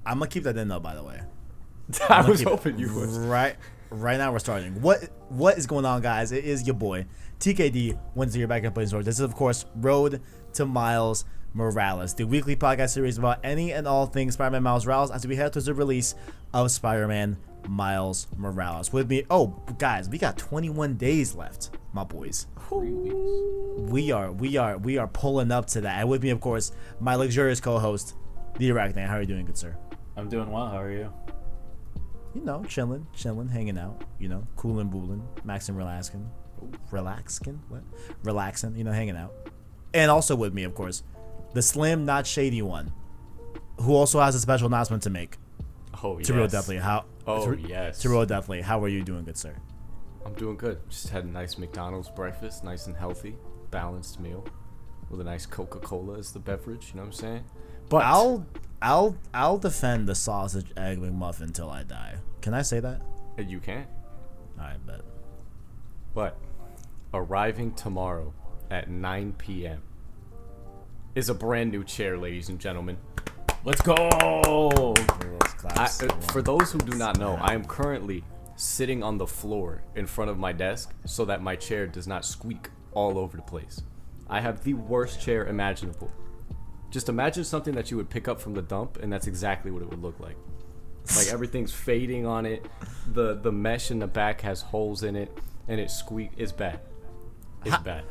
I'm gonna keep that in though. By the way, I was hoping you would. Right now we're starting. What is going on, guys? It is your boy TKD. Wednesday, you're back in Playing Source. This is of course Road to Miles Morales, the weekly podcast series about any and all things Spider-Man Miles Morales as we head to the release of Spider-Man Miles Morales. With me, guys, we got 21 days left, my boys. 3 weeks. We are pulling up to that. And with me, of course, my luxurious co-host, the ArachKnight. How are you doing, good sir? I'm doing well. How are you? You know, chilling, hanging out. You know, coolin', boolin', maxing, relaxing. You know, hanging out. And also with me, of course, the slim, not shady one, who also has a special announcement to make. Oh yes. To real definitely. Yes. To real definitely. How are you doing, good sir? I'm doing good. Just had a nice McDonald's breakfast, nice and healthy, balanced meal, with a nice Coca-Cola as the beverage. You know what I'm saying? But I'll defend the sausage egg McMuffin until I die. Can I say that? You can. I bet. But arriving tomorrow at 9 p.m. is a brand new chair, ladies and gentlemen. Let's go! For those who do not know, I am currently sitting on the floor in front of my desk so that my chair does not squeak all over the place. I have the worst chair imaginable. Just imagine something that you would pick up from the dump, and that's exactly what it would look like. Like everything's fading on it. The mesh in the back has holes in it, and it squeak. It's bad. It's bad.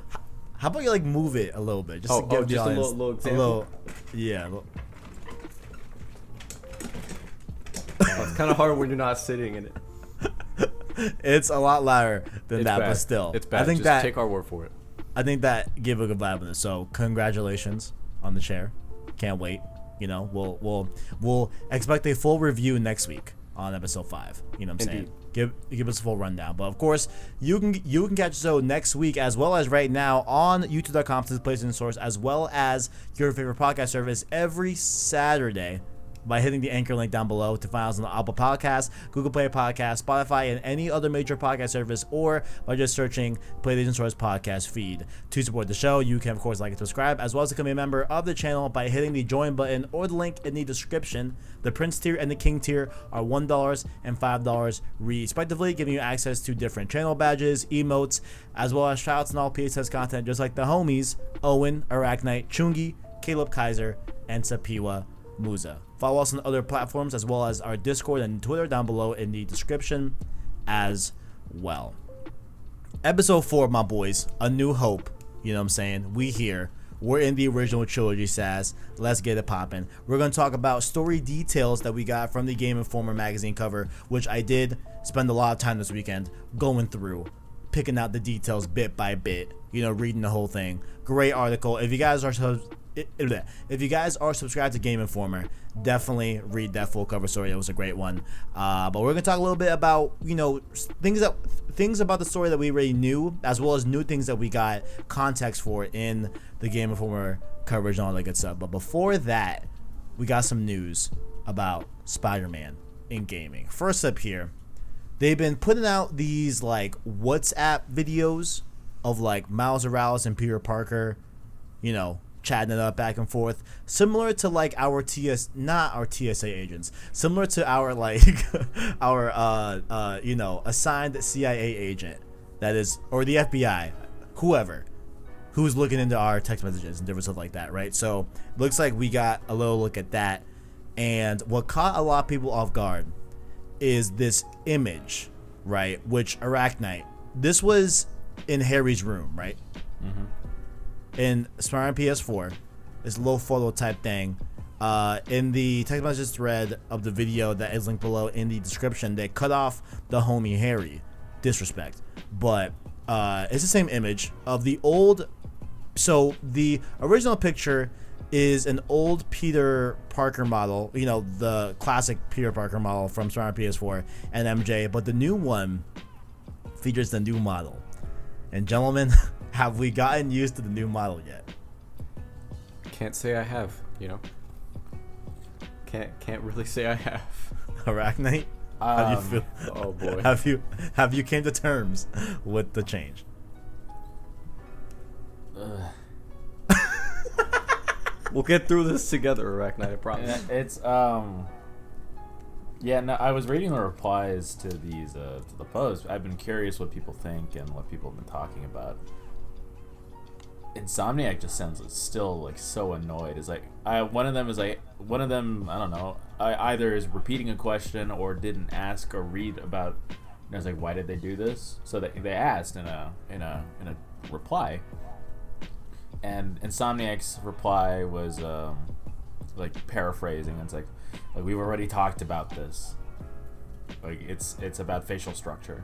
How about you like move it a little bit, just to give the just audience a little example. It's kind of hard when you're not sitting in it. It's a lot louder than that, bad. but still, it's bad. I think just take our word for it. I think that gave a good vibe on this. So congratulations on the chair. Can't wait. You know, we'll expect a full review next week on episode 5. You know what I'm saying? Give us a full rundown. But of course, you can catch the show next week as well as right now on youtube.com/PlayStation as well as your favorite podcast service every Saturday by hitting the anchor link down below to find us on the Apple Podcasts, Google Play Podcasts, Spotify, and any other major podcast service, or by just searching PlayStation Source podcast feed. To support the show, you can, of course, like and subscribe, as well as become a member of the channel by hitting the join button or the link in the description. The Prince tier and the King tier are $1 and $5 respectively, giving you access to different channel badges, emotes, as well as shoutouts and all PSS content, just like the homies, Owen, ArachKnight, Chungi, Caleb Kaiser, and Sapiwa Musa. Follow us on other platforms as well as our Discord and Twitter down below in the description as well. Episode 4, my boys, A New Hope. You know what I'm saying? We here. We're in the original trilogy, Saz. Let's get it popping. We're going to talk about story details that we got from the Game Informer magazine cover, which I did spend a lot of time this weekend going through, picking out the details bit by bit, you know, reading the whole thing. Great article. If you guys are subscribed to Game Informer, definitely read that full cover story. It was a great one. But we're gonna talk a little bit about, you know, things about the story that we already knew, as well as new things that we got context for in the Game Informer coverage and all that good stuff. But before that, we got some news about Spider-Man in gaming. First up here, they've been putting out these like WhatsApp videos of like Miles Morales and Peter Parker, you know, chatting it up back and forth, similar to like our not our TSA agents, similar to our like our you know, assigned CIA agent that is, or the FBI, whoever who's looking into our text messages and different stuff like that, right? So it looks like we got a little look at that, and what caught a lot of people off guard is this image, right? Which ArachKnight, this was in Harry's room, right? Mm-hmm. In Spider-Man PS4, this low photo type thing. In the text message thread of the video that is linked below in the description, they cut off the homie Harry. Disrespect. But it's the same image of the old. So the original picture is an old Peter Parker model, you know, the classic Peter Parker model from Spider-Man PS4 and MJ, but the new one features the new model. And gentlemen, have we gotten used to the new model yet? Can't say I have, you know. Can't really say I have. ArachKnight, how do you feel? Oh boy. Have you came to terms with the change? We'll get through this together, ArachKnight, I promise. It's yeah. No, I was reading the replies to these to the posts. I've been curious what people think and what people have been talking about. Insomniac just sounds still like so annoyed. It's like one of them I don't know. Either is repeating a question or didn't ask or read about. And I was like, why did they do this? So they asked in a reply, and Insomniac's reply was like paraphrasing. It's like we've already talked about this. Like it's about facial structure.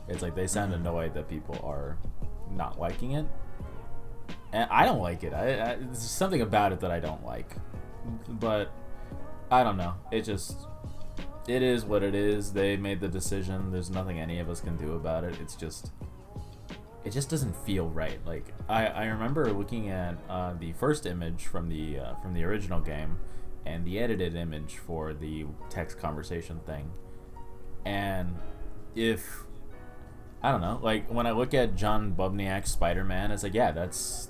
It's like they sound annoyed that people are not liking it, and I don't like it. There's something about it that I don't like, but I don't know. It is what it is. They made the decision. There's nothing any of us can do about it. It just doesn't feel right. Like I remember looking at the first image from the original game and the edited image for the text conversation thing, and if I don't know, like when I look at John Bubniak's Spider-Man, it's like, yeah, that's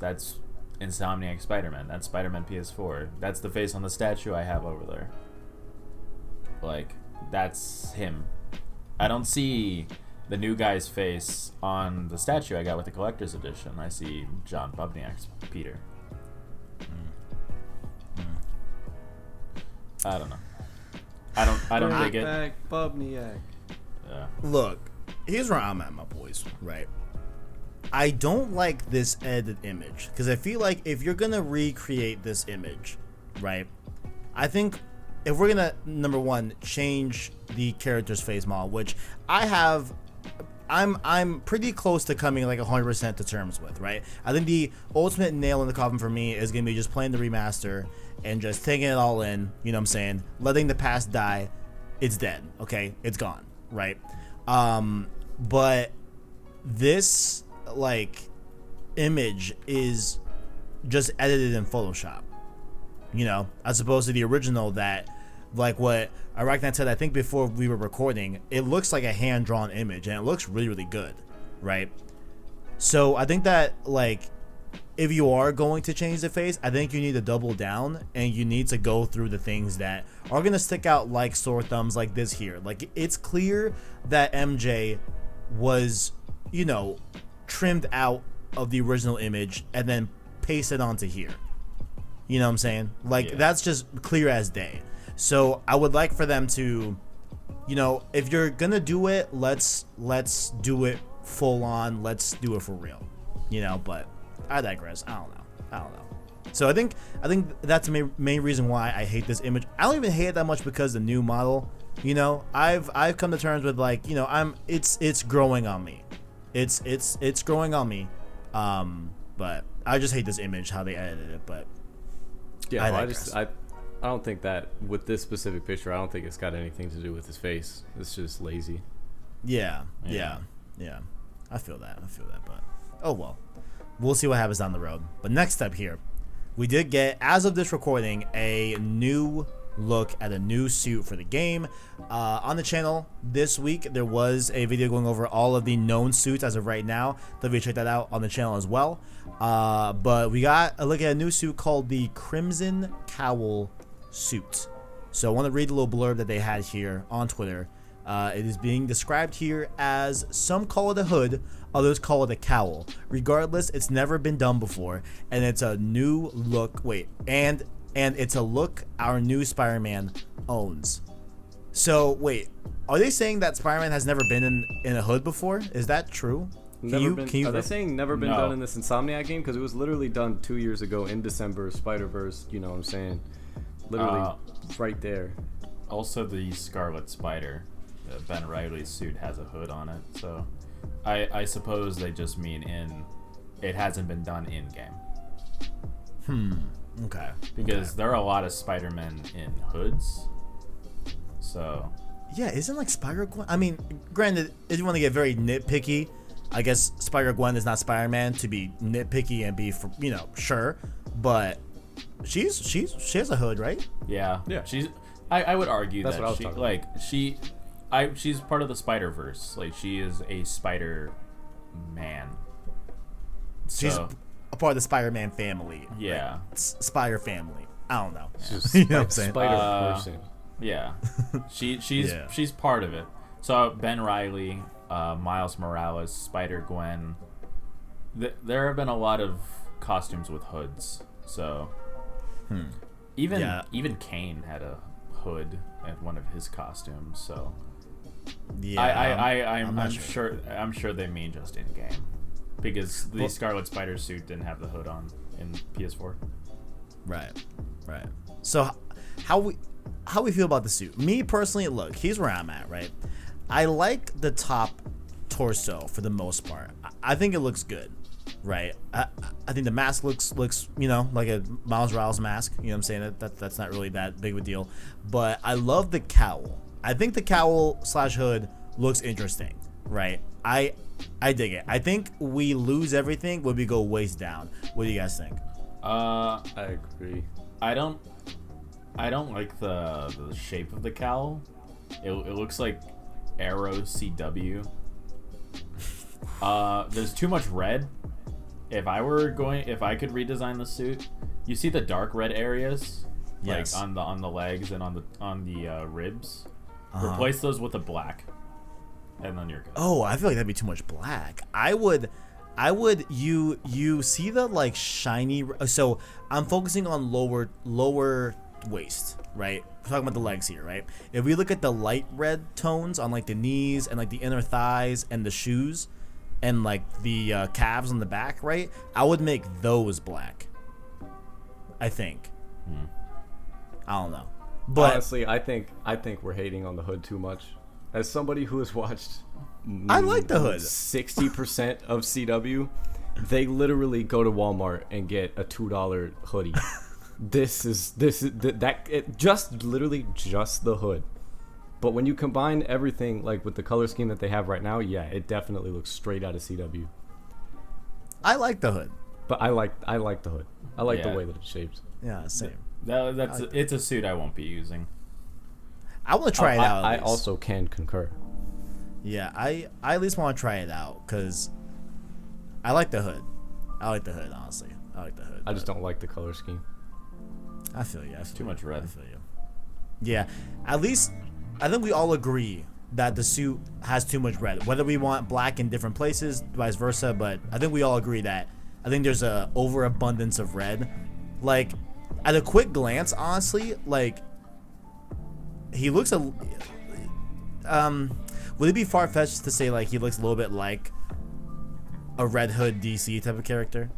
Insomniac Spider-Man. That's Spider-Man PS4. That's the face on the statue I have over there. Like, that's him. I don't see the new guy's face on the statue I got with the collector's edition. I see John Bubniak's Peter. I don't know. I don't dig it. Bubniak. Yeah. Look, here's where I'm at, my boys, right? I don't like this edited image because I feel like if you're gonna recreate this image, right, I think if we're gonna, number one, change the character's face model, which I'm pretty close to coming like 100% to terms with, right? I think the ultimate nail in the coffin for me is gonna be just playing the remaster and just taking it all in, you know what I'm saying? Letting the past die. It's dead, okay? It's gone, right? But this like image is just edited in Photoshop, you know, as opposed to the original that, like what ArachKnight said, I think before we were recording, it looks like a hand-drawn image and it looks really, really good, right? So I think that, like, if you are going to change the face, I think you need to double down and you need to go through the things that are going to stick out like sore thumbs, like this here. Like, it's clear that MJ was, you know, trimmed out of the original image and then pasted onto here. You know what I'm saying? Like, that's just clear as day. So I would like for them to, you know, if you're gonna do it, let's do it full on. Let's do it for real, you know. But I digress. I don't know. So I think that's the main reason why I hate this image. I don't even hate it that much because the new model, you know, I've come to terms with, like, you know, it's growing on me. It's growing on me. But I just hate this image, how they edited it. But yeah, I don't think that with this specific picture, I don't think it's got anything to do with his face. It's just lazy. Yeah. I feel that, but oh well. We'll see what happens down the road. But next up here, we did get, as of this recording, a new look at a new suit for the game. On the channel this week, there was a video going over all of the known suits as of right now. Definitely check that out on the channel as well. But we got a look at a new suit called the Crimson Cowl suit. So I want to read the little blurb that they had here on Twitter. It is being described here as, some call it a hood, others call it a cowl. Regardless, it's never been done before, and it's a new look. And it's a look our new Spider-Man owns. So wait, are they saying that Spider-Man has never been in a hood before? Is that true? Are they saying never been done in this Insomniac game? Because it was literally done 2 years ago in December, Spider-Verse, you know what I'm saying? Literally right there. Also, the Scarlet Spider, Ben Reilly's suit, has a hood on it. So I suppose they just mean it hasn't been done in game. Okay. Because there are a lot of Spider-Men in hoods. So yeah, isn't like Spider-Gwen? I mean, granted, if you want to get very nitpicky, I guess Spider-Gwen is not Spider-Man to be nitpicky and be, for, you know, sure, but she has a hood, right? Yeah. I would argue that's that what I was talking about. she's part of the Spider-Verse. Like, she is a Spider-Man. So a part of the Spider-Man family. Yeah. Like, Spider family. I don't know. Just You know what I'm saying? Spider person. Yeah, she's part of it. So Ben Reilly, Miles Morales, Spider-Gwen. There have been a lot of costumes with hoods. So even Kane had a hood at one of his costumes. So Yeah, I'm sure they mean just in game, because the Scarlet Spider suit didn't have the hood on in PS4. Right. So how we feel about the suit? Me personally, look, here's where I'm at. Right, I like the top torso for the most part. I think it looks good. Right, I think the mask looks like a Miles Morales mask. You know what I'm saying? That's not really that big of a deal. But I love the cowl. I think the cowl / hood looks interesting. Right, I dig it. I think we lose everything when we go waist down. What do you guys think? I agree. I don't like the shape of the cowl. It looks like Arrow CW. There's too much red. If I could redesign the suit, you see the dark red areas, Yes. like on the legs and on the ribs. Replace those with a black, and then you're good. Oh, I feel like that'd be too much black. I would you see the like shiny, so I'm focusing on lower waist, right? We're talking about the legs here, right? If we look at the light red tones on like the knees and like the inner thighs and the shoes and like the calves on the back, right? I would make those black, I think. I don't know, but Honestly, I think we're hating on the hood too much. As somebody who has watched, I like the hood. 60% of CW, they literally go to Walmart and get a $2 hoodie. Just literally just the hood. But when you combine everything like with the color scheme that they have right now, yeah, it definitely looks straight out of CW. I like the hood. But I like the hood. I like the Yeah. way that it shapes. Yeah, same. It's a suit I won't be using. I want to try it out. I at least. also can concur. Yeah, I at least want to try it out because I like the hood. Honestly. I like the hood. I just don't like the color scheme. I feel you. Too much red. I feel you. Yeah, at least I think we all agree that the suit has too much red. Whether we want black in different places, vice versa, but I think we all agree that I think there's a overabundance of red. Like, at a quick glance, honestly, like he looks would it be far-fetched to say like he looks a little bit like a Red Hood DC type of character?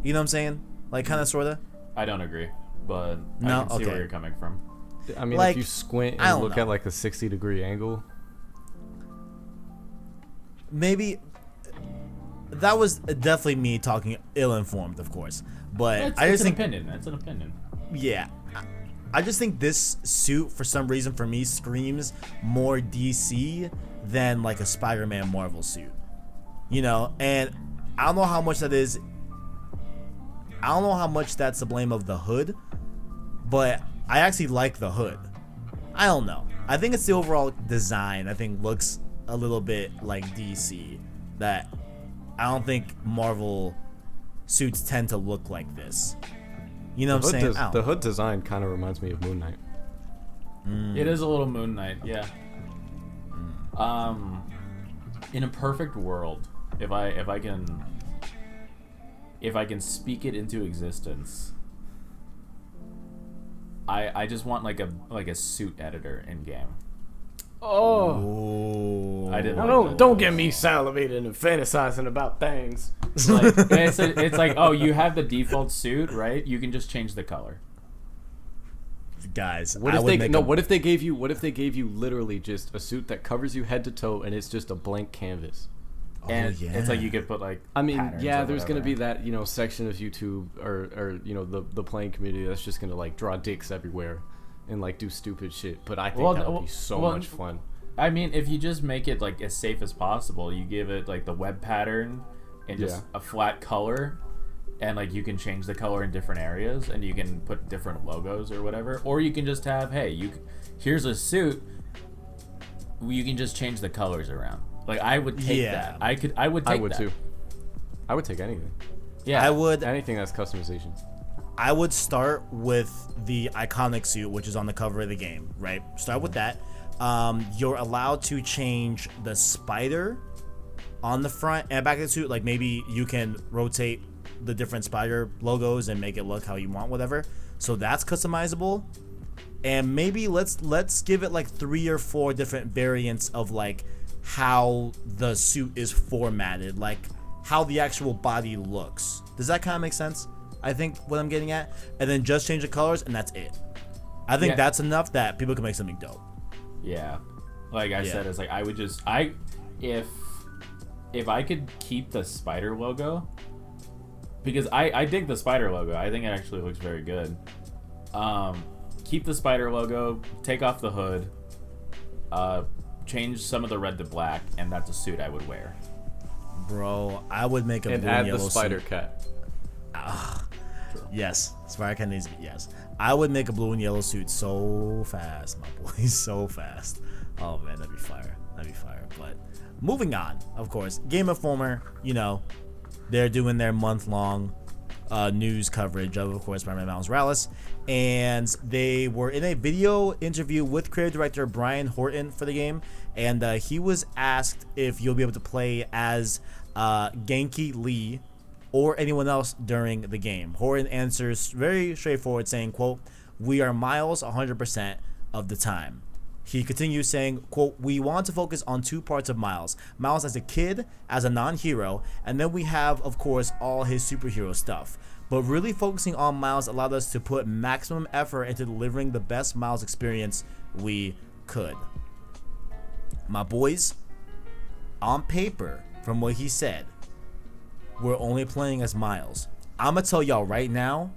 You know what I'm saying? Like, kind of, sort of. I don't agree, but No? I can see Okay. where you're coming from. I mean, Like, if you squint I and don't look know. at like a 60-degree angle, Maybe that was definitely me talking ill-informed, of course, but I just think It's an opinion. yeah, I just think this suit for some reason for me screams more DC than like a Spider-Man Marvel suit, you know. And I don't know how much that is. I don't know how much that's the blame of the hood, but I actually like the hood. I don't know. I think it's the overall design. I think looks a little bit like DC. That I don't think Marvel suits tend to look like this. You know what I'm saying? I don't the know. hood design kind of reminds me of Moon Knight. It is a little Moon Knight, yeah. In a perfect world, if I can speak it into existence, I just want like a suit editor in game. Oh, I didn't. don't get me salivating and fantasizing about things. Like, it's like, oh, you have the default suit, right? You can just change the color. Guys, What I if would they make no? a- What if they gave you? What if they gave you literally just a suit that covers you head to toe and it's just a blank canvas? And yeah. it's like you could put like. I mean, patterns yeah, or there's gonna whatever. be that section of YouTube or the playing community that's just gonna like draw dicks everywhere and like do stupid shit. But I think that would be so much fun. I mean, if you just make it like as safe as possible, you give it like the web pattern and just Yeah. a flat color, and like you can change the color in different areas, and you can put different logos or whatever, or you can just have, hey, here's a suit, you can just change the colors around. Like, I would take Yeah. that. I would take I would that. too. I would take anything. Yeah, I would Anything that's customization. I would start with the iconic suit, which is on the cover of the game, right? Start with that. You're allowed to change the spider on the front and back of the suit. Like maybe you can rotate the different spider logos and make it look how you want, whatever. So that's customizable. And maybe let's give it like 3 or 4 different variants of like how the suit is formatted, like how the actual body looks. Does that kind of make sense? I think what I'm getting at. And then just change the colors and that's it. I think that's enough that people can make something dope. Yeah, like I said, it's like I would just if I could keep the spider logo, because I dig the spider logo. I think it actually looks very good. Keep the spider logo, take off the hood, change some of the red to black, and that's a suit I would wear. Bro, I would make a And blue add and yellow the spider suit. cat. Yes, Spider Cat needs to be, yes. I would make a blue and yellow suit so fast, my boy, so fast. Oh man, that'd be fire. That'd be fire. But moving on, of course, Game Informer, you know, they're doing their month-long news coverage of course, Spider-Man Miles Morales, and they were in a video interview with creative director Brian Horton for the game, and he was asked if you'll be able to play as Genki Lee or anyone else during the game. Horton answers very straightforward, saying, quote, "We are Miles 100% of the time." He continues saying, quote, "We want to focus on 2 parts of Miles. Miles as a kid, as a non-hero, and then we have, of course, all his superhero stuff. But really focusing on Miles allowed us to put maximum effort into delivering the best Miles experience we could." My boys, on paper, from what he said, we're only playing as Miles. I'm gonna tell y'all right now,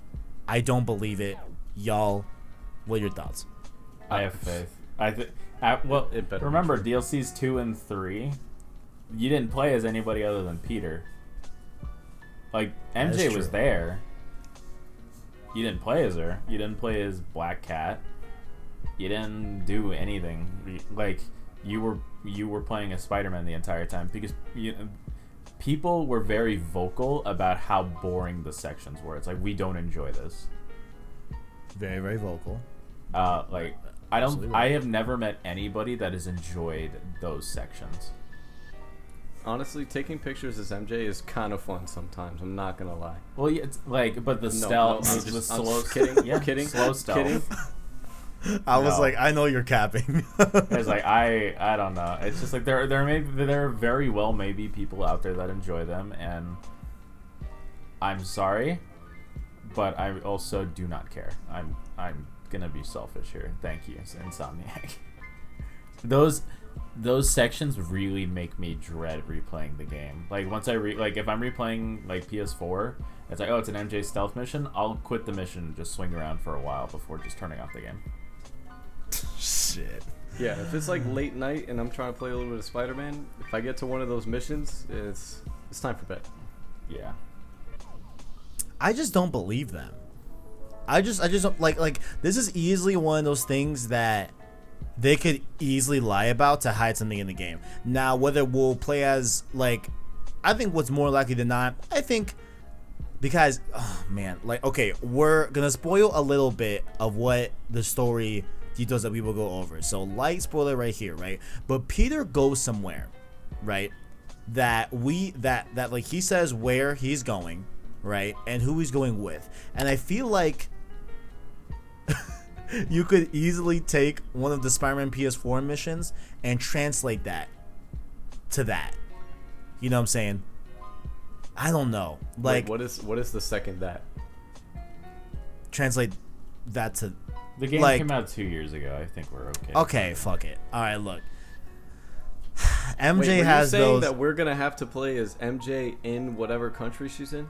I don't believe it. Y'all, what are your thoughts? I have faith. Well, It better be remember true. DLCs 2 and 3, you didn't play as anybody other than Peter. Like MJ is was true. there. You didn't play as her. You didn't play as Black Cat. You didn't do anything. Like you were playing as Spider-Man the entire time because people were very vocal about how boring the sections were. It's like, we don't enjoy this. Very, very vocal. Like I Absolutely don't. right. I have never met anybody that has enjoyed those sections. Honestly, taking pictures as MJ is kind of fun sometimes. I'm not gonna lie. Well, yeah, it's like, but the No, stealth, I'm the just slow, kidding. yeah, Kidding. slow stealth. Kidding. I was No. like, I know you're capping. It's like I don't know. It's just like there are very well maybe people out there that enjoy them, and I'm sorry, but I also do not care. I'm gonna be selfish here. Thank you, Insomniac. Those sections really make me dread replaying the game. Like once like if I'm replaying like PS4, it's like, oh, it's an MJ stealth mission. I'll quit the mission and just swing around for a while before just turning off the game. Shit. Yeah, if it's like late night and I'm trying to play a little bit of Spider-Man, if I get to one of those missions, it's time for bed. Yeah. I just don't believe them. I just don't like this is easily one of those things that they could easily lie about to hide something in the game. Now, whether we'll play as like, I think what's more likely than not, I think because, oh man, like, okay, we're gonna spoil a little bit of what the story details that we will go over. So light spoiler right here, right? But Peter goes somewhere, right? That like he says where he's going, right? And who he's going with. And I feel like you could easily take one of the Spider-Man PS4 missions and translate that to that. You know what I'm saying? I don't know. Like, Wait, what is the second that? translate that to. The game Like- came out 2 years ago. I think we're okay. Okay, fuck it. All right, look. MJ Wait, were has you saying those. that we're gonna have to play as MJ in whatever country she's in?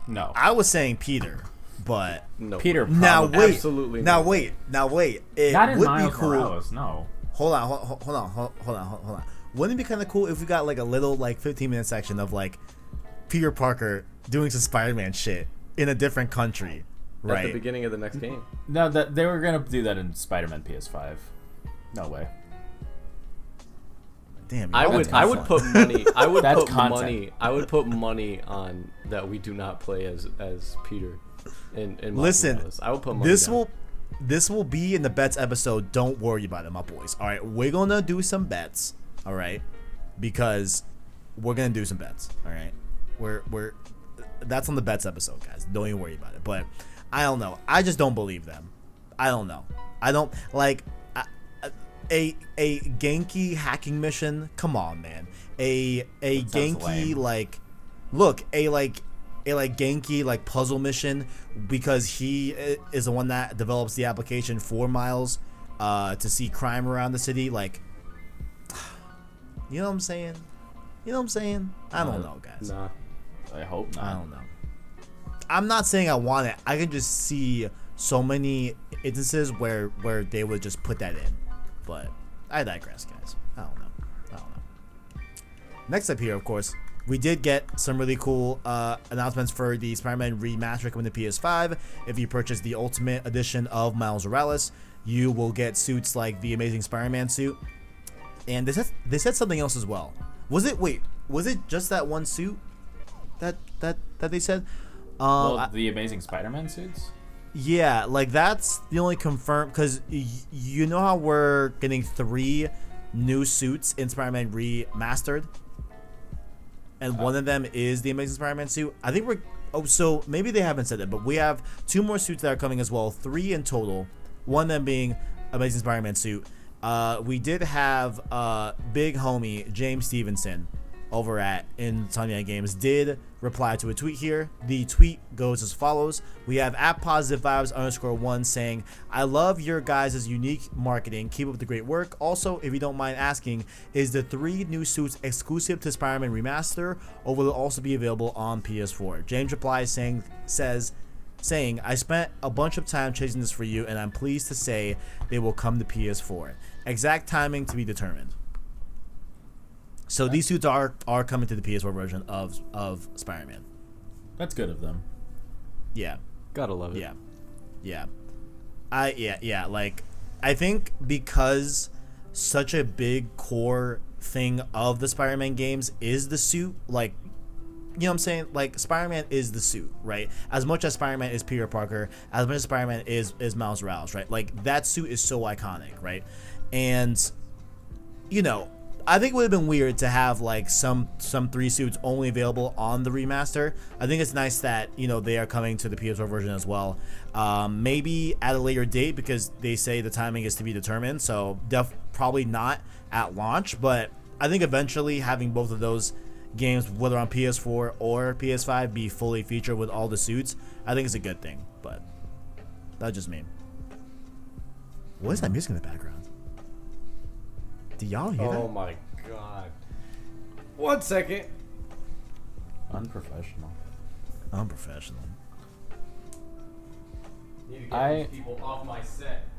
No. I was saying Peter, but No. Peter. now probably- wait. Absolutely Now not. wait. It Not in would Miles be cool. Morales. No. Hold on. Wouldn't it be kind of cool if we got like a little like 15-minute section of like Peter Parker doing some Spider-Man shit in a different country, At the right? beginning of the next game. No, that they were gonna do that in Spider-Man PS5. No way. Damn, I would put money. I would That's put content. money. I would put money on that we do not play as Peter. In Miles Listen, Morales. I would put money. This will be in the bets episode. Don't worry about it, my boys. All right, we're gonna do some bets. All right, because we're gonna do some bets. All right, we're that's on the bets episode, guys. Don't even worry about it. But I don't know. I just don't believe them. I don't know. I don't like a Genki hacking mission. Come on, man. A Genki lame. like look a Genki like puzzle mission because he is the one that develops the application for Miles to see crime around the city. Like, you know what I'm saying? You know what I'm saying? I don't know, guys. Nah. I hope not. I don't know. I'm not saying I want it. I can just see so many instances where they would just put that in. But I digress, guys. I don't know. Next up here, of course, we did get some really cool announcements for the Spider-Man Remastered coming to PS5. If you purchase the Ultimate Edition of Miles Morales, you will get suits like the Amazing Spider-Man suit. And they said something else as well. Was it just that one suit that they said? The Amazing Spider-Man suits? Yeah, like that's the only confirmed, because you know how we're getting 3 new suits in Spider-Man Remastered, and one of them is the Amazing Spider-Man suit. I think so maybe they haven't said it, but we have 2 more suits that are coming as well, 3 in total. One of them being Amazing Spider-Man suit. We did have big homie James Stevenson over at Insomniac Games did reply to a tweet here. The tweet goes as follows. We have @positivevibes_1 saying, I love your guys' unique marketing. Keep up the great work. Also, if you don't mind asking, is the 3 new suits exclusive to Spider-Man Remaster, or will it also be available on PS4? James replies saying, I spent a bunch of time chasing this for you, and I'm pleased to say they will come to PS4. Exact timing to be determined. So these suits are coming to the PS4 version of Spider-Man. That's good of them. Yeah. Gotta love it. Yeah. Like, I think because such a big core thing of the Spider-Man games is the suit, like, you know what I'm saying? Like, Spider-Man is the suit, right? As much as Spider-Man is Peter Parker, as much as Spider-Man is Miles Morales, right? Like, that suit is so iconic, right? And, you know, I think it would have been weird to have like some 3 suits only available on the remaster. I think it's nice that, you know, they are coming to the PS4 version as well. Maybe at a later date, because they say the timing is to be determined. So probably not at launch, but I think eventually having both of those games, whether on PS4 or PS5, be fully featured with all the suits, I think it's a good thing. But that's just me. What is that music in the background? Do y'all hear that? Oh my god. 1 second. Unprofessional. Unprofessional. Need to get these people off my set.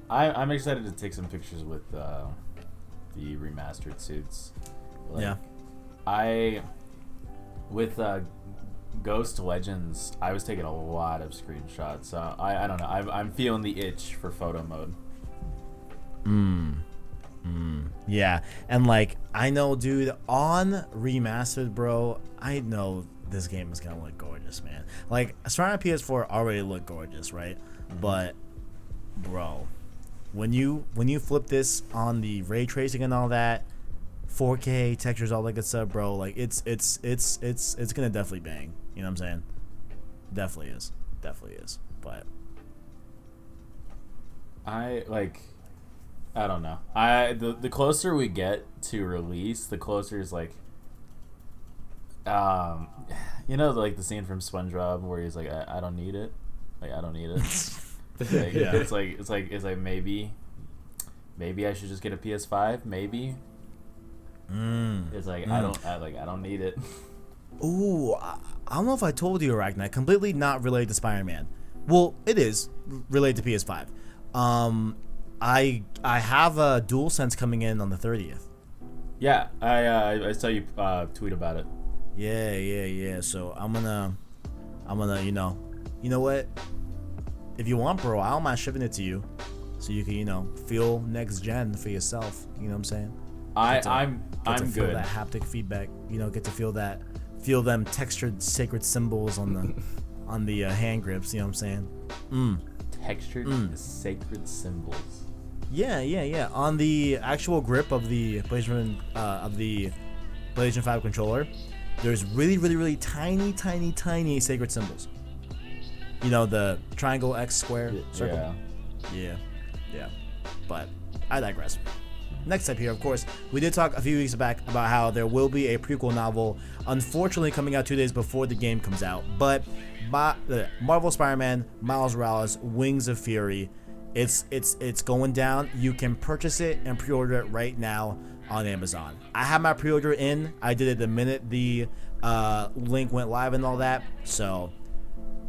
I'm excited to take some pictures with the remastered suits. Like, Yeah. With Ghost Legends, I was taking a lot of screenshots. So I don't know. I'm feeling the itch for photo mode. Yeah, and like, I know, dude, on Remastered, bro, I know this game is gonna look gorgeous, man. Like, Spider-Man PS4 already looked gorgeous, right? But, bro, when you flip this on the ray tracing and all that, 4K textures, all that good stuff, bro, like, it's gonna definitely bang. You know what I'm saying? Definitely is, but I don't know. The closer we get to release, the closer is like, you know, like the scene from SpongeBob where he's like, I don't need it. Like, I don't need it. Like, Yeah. It's like maybe I should just get a PS5. Maybe. It's like I don't need it. Ooh, I don't know if I told you, ArachKnight. Completely not related to Spider-Man. Well, it is related to PS5. I have a DualSense coming in on the 30th. Yeah, I saw you tweet about it. Yeah. So I'm gonna, you know what? If you want, bro, I don't mind shipping it to you. so you can feel next gen for yourself. You know what I'm saying? I'm feel good. That haptic feedback. Get to feel them textured sacred symbols on the hand grips. You know what I'm saying? Textured sacred symbols. Yeah. On the actual grip of the PlayStation 5 controller, there's really tiny sacred symbols. The triangle, X, square, circle. Yeah. But I digress. Next up here, of course, we did talk a few weeks back about how there will be a prequel novel, unfortunately coming out 2 days before the game comes out. But Marvel Spider-Man, Miles Morales, Wings of Fury, it's going down. You can purchase it and pre-order it right now on Amazon. I have my pre-order in. I did it the minute the link went live and all that. So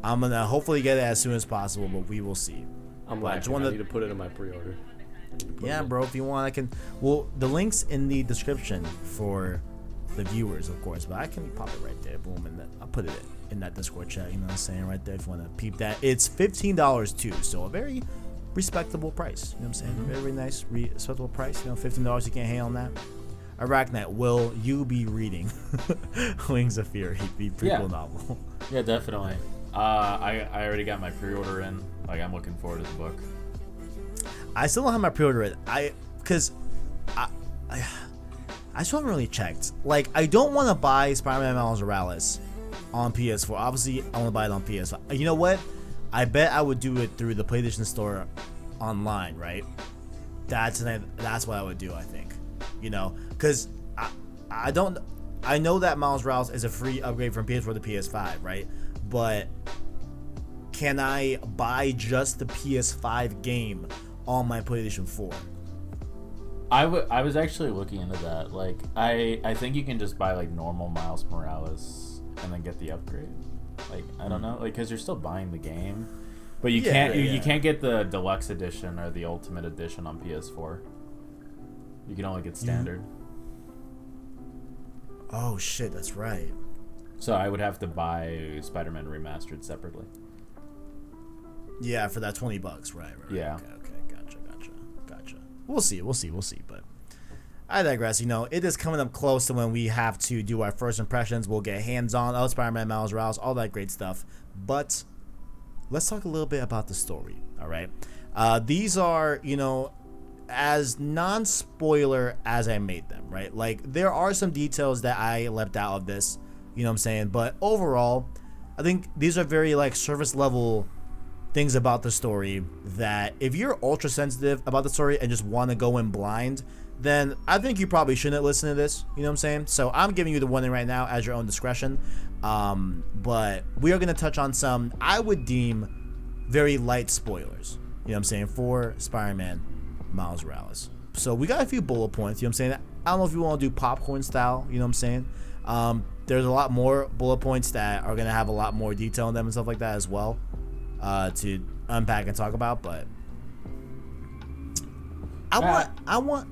I'm gonna hopefully get it as soon as possible, but we will see. I'm lacking. I need to put it in my pre-order. Yeah, bro, if you want, I can. Well, the link's in the description for the viewers, of course, but I can pop it right there. Boom, and I'll put it in that Discord chat. You know what I'm saying? Right there, if you want to peep that. It's $15 too, so a very respectable price. You know what I'm saying? Very, very nice, respectable price. $15. You can't hang on that. ArachKnight, will you be reading Wings of Fury, the prequel novel? Yeah, definitely. I already got my pre-order in. Like, I'm looking forward to the book. I still don't have my pre-order in. Because I still haven't really checked. Like, I don't want to buy Spider-Man Miles Morales on PS4. Obviously, I want to buy it on PS5. You know what? I bet I would do it through the PlayStation Store online, right? That's what I would do, I think. Because I know that Miles Morales is a free upgrade from PS4 to PS5, right? But can I buy just the PS5 game on my PlayStation 4? I was actually looking into that. Like, I think you can just buy like normal Miles Morales and then get the upgrade. Like, I don't know, like, because you're still buying the game, but you can't get the deluxe edition or the ultimate edition on PS4. You can only get standard. Oh shit, that's right. So I would have to buy Spider-Man Remastered separately. Yeah, for that $20, right? Yeah. Okay, gotcha. We'll see, but I digress. It is coming up close to when we have to do our first impressions. We'll get hands-on of Spider-Man Miles Morales, all that great stuff. But let's talk a little bit about the story, all right? These are, as non-spoiler as I made them, right? Like, there are some details that I left out of this, you know what I'm saying? But overall, I think these are very, like, surface-level things about the story that if you're ultra sensitive about the story and just want to go in blind, then I think you probably shouldn't listen to this. You know what I'm saying? So I'm giving you the warning right now as your own discretion. But we are going to touch on some I would deem very light spoilers. You know what I'm saying? For Spider-Man Miles Morales. So we got a few bullet points. You know what I'm saying? I don't know if you want to do popcorn style. You know what I'm saying? There's a lot more bullet points that are going to have a lot more detail in them and stuff like that as well. To unpack and talk about, but I want.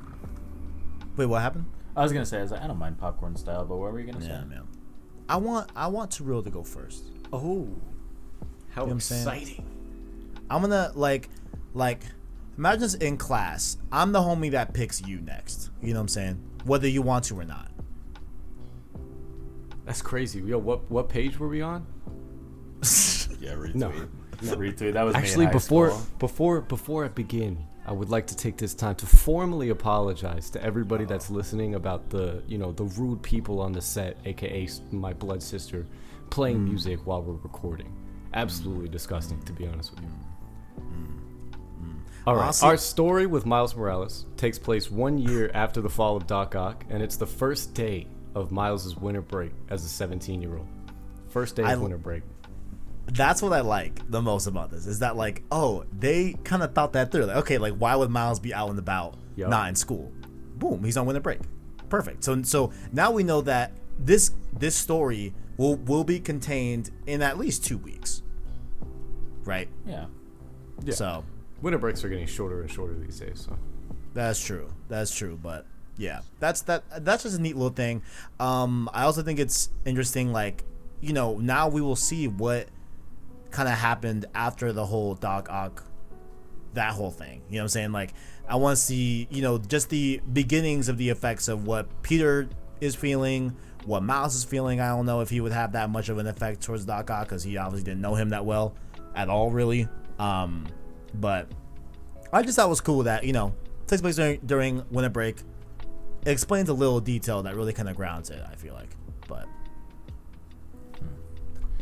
Wait, what happened? I was gonna say, I don't mind popcorn style, but what were you gonna say? Yeah, man. I want Terrell to go first. Oh, how exciting! I'm gonna like, imagine this in class. I'm the homie that picks you next. You know what I'm saying? Whether you want to or not. That's crazy. Yo, what page were we on? Yeah, retweet. No. Retweet. That was actually me in high school. before I begin, I would like to take this time to formally apologize to everybody that's listening about the rude people on the set, aka my blood sister, playing music while we're recording. Absolutely disgusting, to be honest with you. All right, our story with Miles Morales takes place 1 year after the fall of Doc Ock, and it's the first day of Miles' winter break as a 17-year-old. First day of winter break. That's what I like the most about this, is that, like, oh, they kind of thought that through. Like, okay, like, why would Miles be out and about, not in school? Boom, he's on winter break. Perfect. So now we know that this story will be contained in at least 2 weeks, right? Yeah. So winter breaks are getting shorter and shorter these days. So that's true. But yeah, that's just a neat little thing. I also think it's interesting, like, now we will see what kind of happened after the whole Doc Ock that whole thing. You know what I'm saying? Like, I want to see, you know, just the beginnings of the effects of what Peter is feeling, what Miles is feeling. I don't know if he would have that much of an effect towards Doc Ock because he obviously didn't know him that well at all, really. But I just thought it was cool that, you know, it takes place during winter break. It explains a little detail that really kind of grounds it, I feel like. But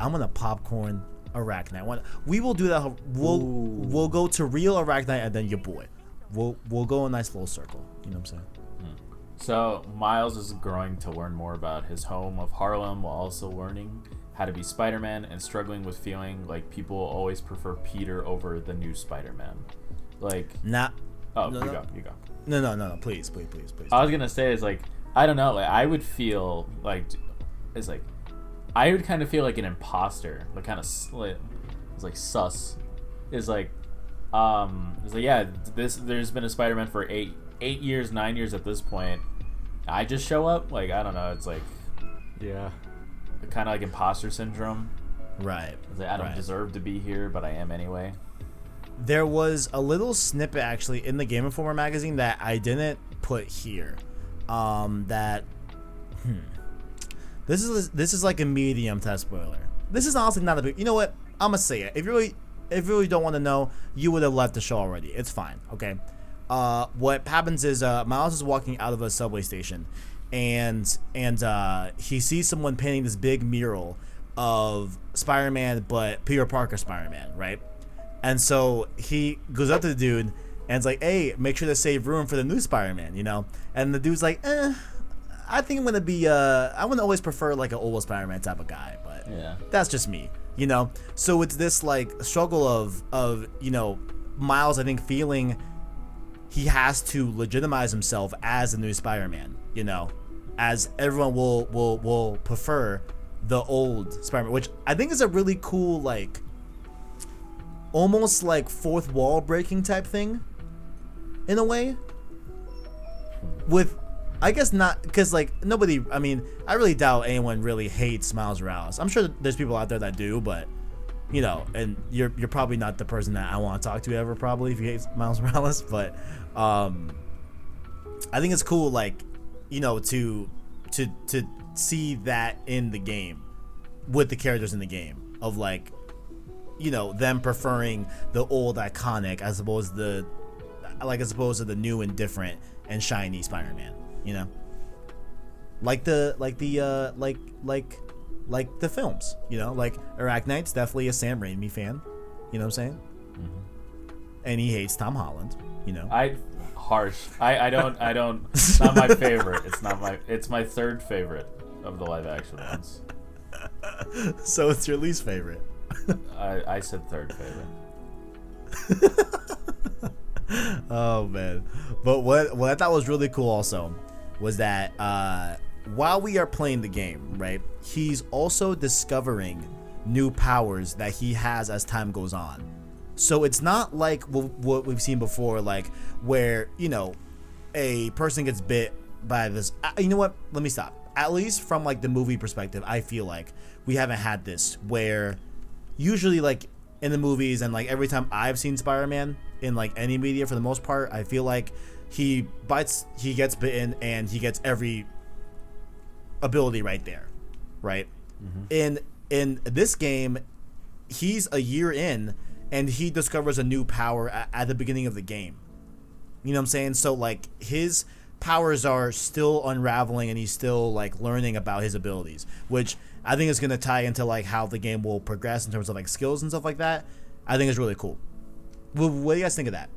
I'm gonna popcorn ArachKnight. We will do that. We'll go to real ArachKnight and then your boy. We'll go a nice little circle. You know what I'm saying? So Miles is growing to learn more about his home of Harlem while also learning how to be Spider-Man and struggling with feeling like people always prefer Peter over the new Spider-Man. Like, not. Oh, no, you go. No. Please. I was gonna say is like, I don't know. Like, I would feel like it's like I would kind of feel like an imposter. Like kind of it's like sus. It's like yeah. There's been a Spider-Man for 8 years, 9 years at this point. I just show up. Like, I don't know. It's like, yeah, kind of like imposter syndrome. Right. It's like, I don't deserve to be here, but I am anyway. There was a little snippet actually in the Game Informer magazine that I didn't put here. This is like a medium test spoiler. This is honestly not a big. You know what? I'm gonna say it. If you really don't want to know, you would have left the show already. It's fine. Okay. What happens is Miles is walking out of a subway station, and he sees someone painting this big mural of Spider-Man, but Peter Parker Spider-Man, right? And so he goes up to the dude and it's like, hey, make sure to save room for the new Spider-Man, you know? And the dude's like, I think I'm gonna be I would always prefer like an old Spider-Man type of guy, but yeah, that's just me, you know? So it's this like struggle of you know, Miles, I think, feeling he has to legitimize himself as the new Spider-Man, you know, as everyone will prefer the old Spider-Man, which I think is a really cool, like, almost like fourth wall breaking type thing in a way. With, I guess not, because like nobody, I mean, I really doubt anyone really hates Miles Morales. I'm sure there's people out there that do, but you know, and you're probably not the person that I want to talk to ever, probably, if you hate Miles Morales. But I think it's cool, like, you know, to see that in the game with the characters in the game of, like, you know, them preferring the old iconic as opposed to the new and different and shiny Spider-Man, you know, like the films, you know, like ArachKnight's definitely a Sam Raimi fan, you know what I'm saying? Mm-hmm. And he hates Tom Holland, you know. I don't. It's not my favorite. It's my third favorite of the live action ones. So it's your least favorite. I said third favorite. Oh man. But what I thought was really cool also was that while we are playing the game, right, he's also discovering new powers that he has as time goes on. So it's not like what we've seen before, like where, you know, a person gets bit by this. You know what? Let me stop. At least from like the movie perspective, I feel like we haven't had this, where usually like in the movies and like every time I've seen Spider-Man in like any media for the most part, I feel like he gets bitten and he gets every ability right there, right? Mm-hmm. In this game, he's a year in and he discovers a new power at the beginning of the game. You know what I'm saying? So like his powers are still unraveling and he's still like learning about his abilities, which I think is going to tie into like how the game will progress in terms of like skills and stuff like that. I think it's really cool. What do you guys think of that?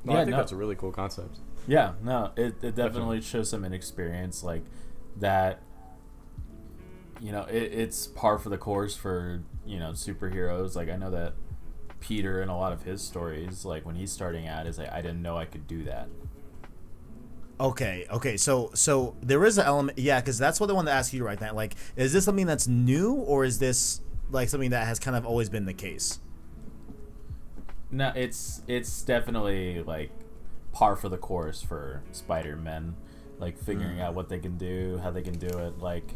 No, I think that's a really cool concept. Yeah, no, it definitely shows some inexperience like that. You know, it's par for the course for, you know, superheroes. Like, I know that Peter in a lot of his stories, like when he's starting out, is like, I didn't know I could do that. Okay. So there is an element, yeah, because that's what I wanted to ask you right now. Like, is this something that's new, or is this like something that has kind of always been the case? No, it's definitely like par for the course for Spider-Man, like figuring out what they can do, how they can do it. Like,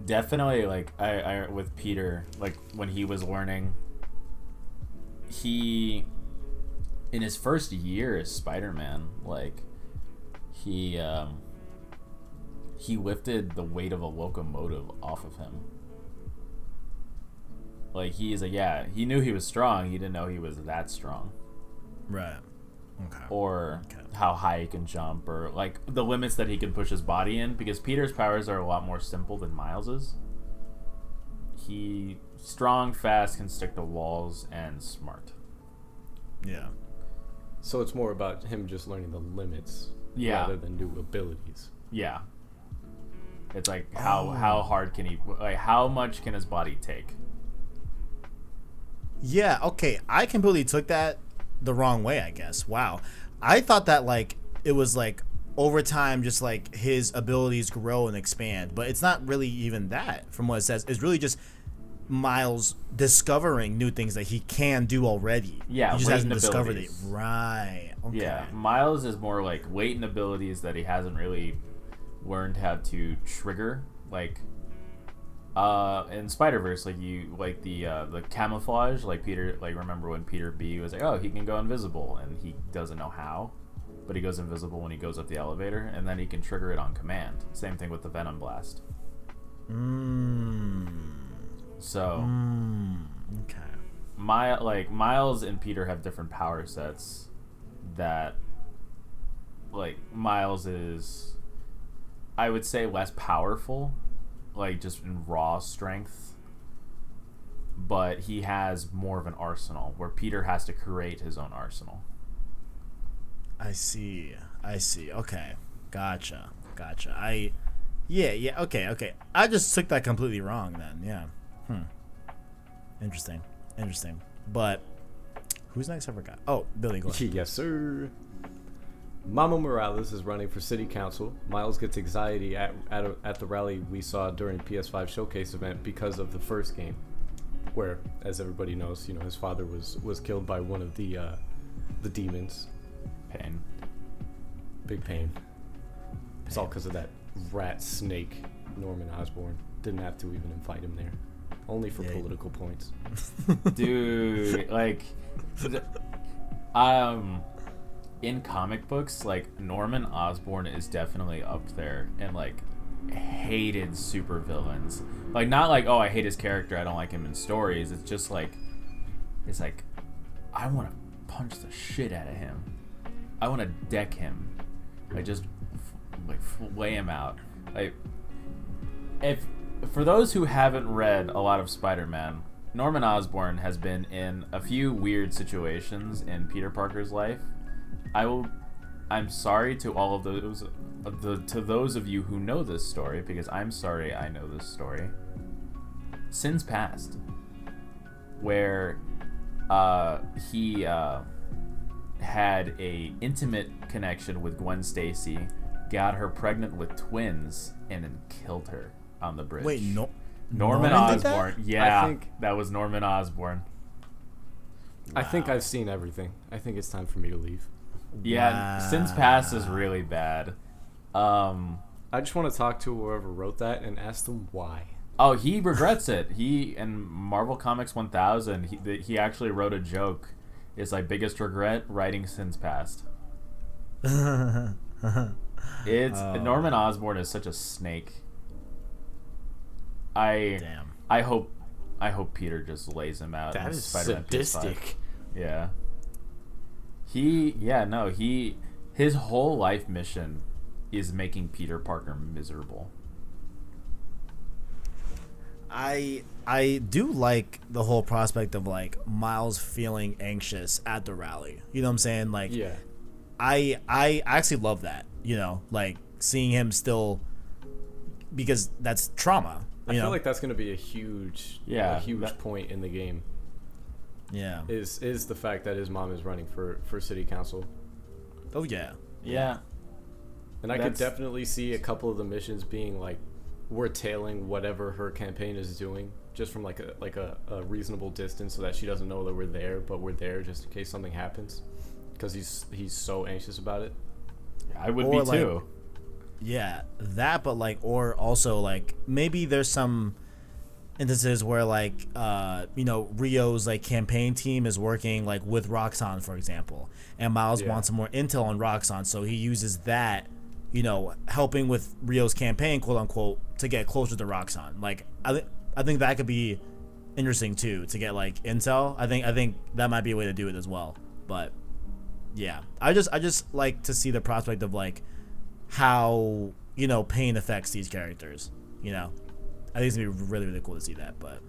definitely like I with Peter, like when he was learning he, in his first year as Spider-Man, like he lifted the weight of a locomotive off of him. Like he knew he was strong. He didn't know he was that strong. Right. Okay. Or how high he can jump, or like the limits that he can push his body in, because Peter's powers are a lot more simple than Miles's. He strong, fast, can stick to walls, and smart. Yeah. So it's more about him just learning the limits rather than new abilities. Yeah. It's like how hard can he, like how much can his body take? Yeah, okay. I completely took that the wrong way, I guess. Wow. I thought that like it was like over time just like his abilities grow and expand, but it's not really even that from what it says. It's really just Miles discovering new things that he can do already. Yeah, he just hasn't discovered it. abilities. Right. Okay. Yeah, Miles is more like latent abilities that he hasn't really learned how to trigger. Like in Spider-Verse, like you like the camouflage, like Peter, like remember when Peter B was like, oh, he can go invisible, and he doesn't know how, but he goes invisible when he goes up the elevator, and then he can trigger it on command. Same thing with the Venom Blast. So okay. Miles and Peter have different power sets that, like, Miles is, I would say, less powerful, like just in raw strength, but he has more of an arsenal, where Peter has to create his own arsenal. I see. Okay. Gotcha. Yeah, okay. I just took that completely wrong then. Yeah. Interesting. But who's next? I forgot. Oh, Billy, go ahead. Yes, sir. Mama Morales is running for city council. Miles gets anxiety at the rally we saw during PS5 showcase event because of the first game, where, as everybody knows, his father was killed by one of the demons. Pain. Big pain. It's all because of that rat snake, Norman Osborn. Didn't have to even invite him there. Only for political points. Dude, like, in comic books, like, Norman Osborn is definitely up there and like hated supervillains. Like, not like, oh, I hate his character, I don't like him in stories. It's just like, I want to punch the shit out of him. I want to deck him. I just lay him out. Like, if for those who haven't read a lot of Spider-Man, Norman Osborn has been in a few weird situations in Peter Parker's life. I'm sorry to all of those to those of you who know this story, because I'm sorry I know this story. Sins Past, where he had a intimate connection with Gwen Stacy, got her pregnant with twins, and then killed her on the bridge. Wait, no. Norman Osborn. Yeah, I think that was Norman Osborn. I think I've seen everything. I think it's time for me to leave. Yeah, Sins Past is really bad. I just want to talk to whoever wrote that and ask them why. Oh, he regrets it. He, in Marvel Comics 1000, he actually wrote a joke. It's like, biggest regret, writing Sins Past. Norman Osborn is such a snake. Damn. I hope Peter just lays him out. That in is Spider-Man sadistic. PS5. Yeah. His whole life mission is making Peter Parker miserable. I do like the whole prospect of like Miles feeling anxious at the rally. You know what I'm saying? Like, yeah. I actually love that. Like seeing him still, because that's trauma. I feel like that's going to be a huge point in the game. Yeah. Is the fact that his mom is running for city council. Oh yeah. Yeah. And I could definitely see a couple of the missions being like, we're tailing whatever her campaign is doing, just from like a reasonable distance, so that she doesn't know that we're there, but we're there just in case something happens, because he's so anxious about it. I would be too. Yeah, that, but like, or also like maybe there's some instances where like Rio's like campaign team is working like with Roxxon, for example, and Miles wants some more intel on Roxxon, so he uses that, helping with Rio's campaign, quote unquote, to get closer to Roxxon. Like I think that could be interesting too, to get like intel. I think that might be a way to do it as well. But yeah, I just like to see the prospect of like how pain affects these characters. I think it's gonna be really, really cool to see that. But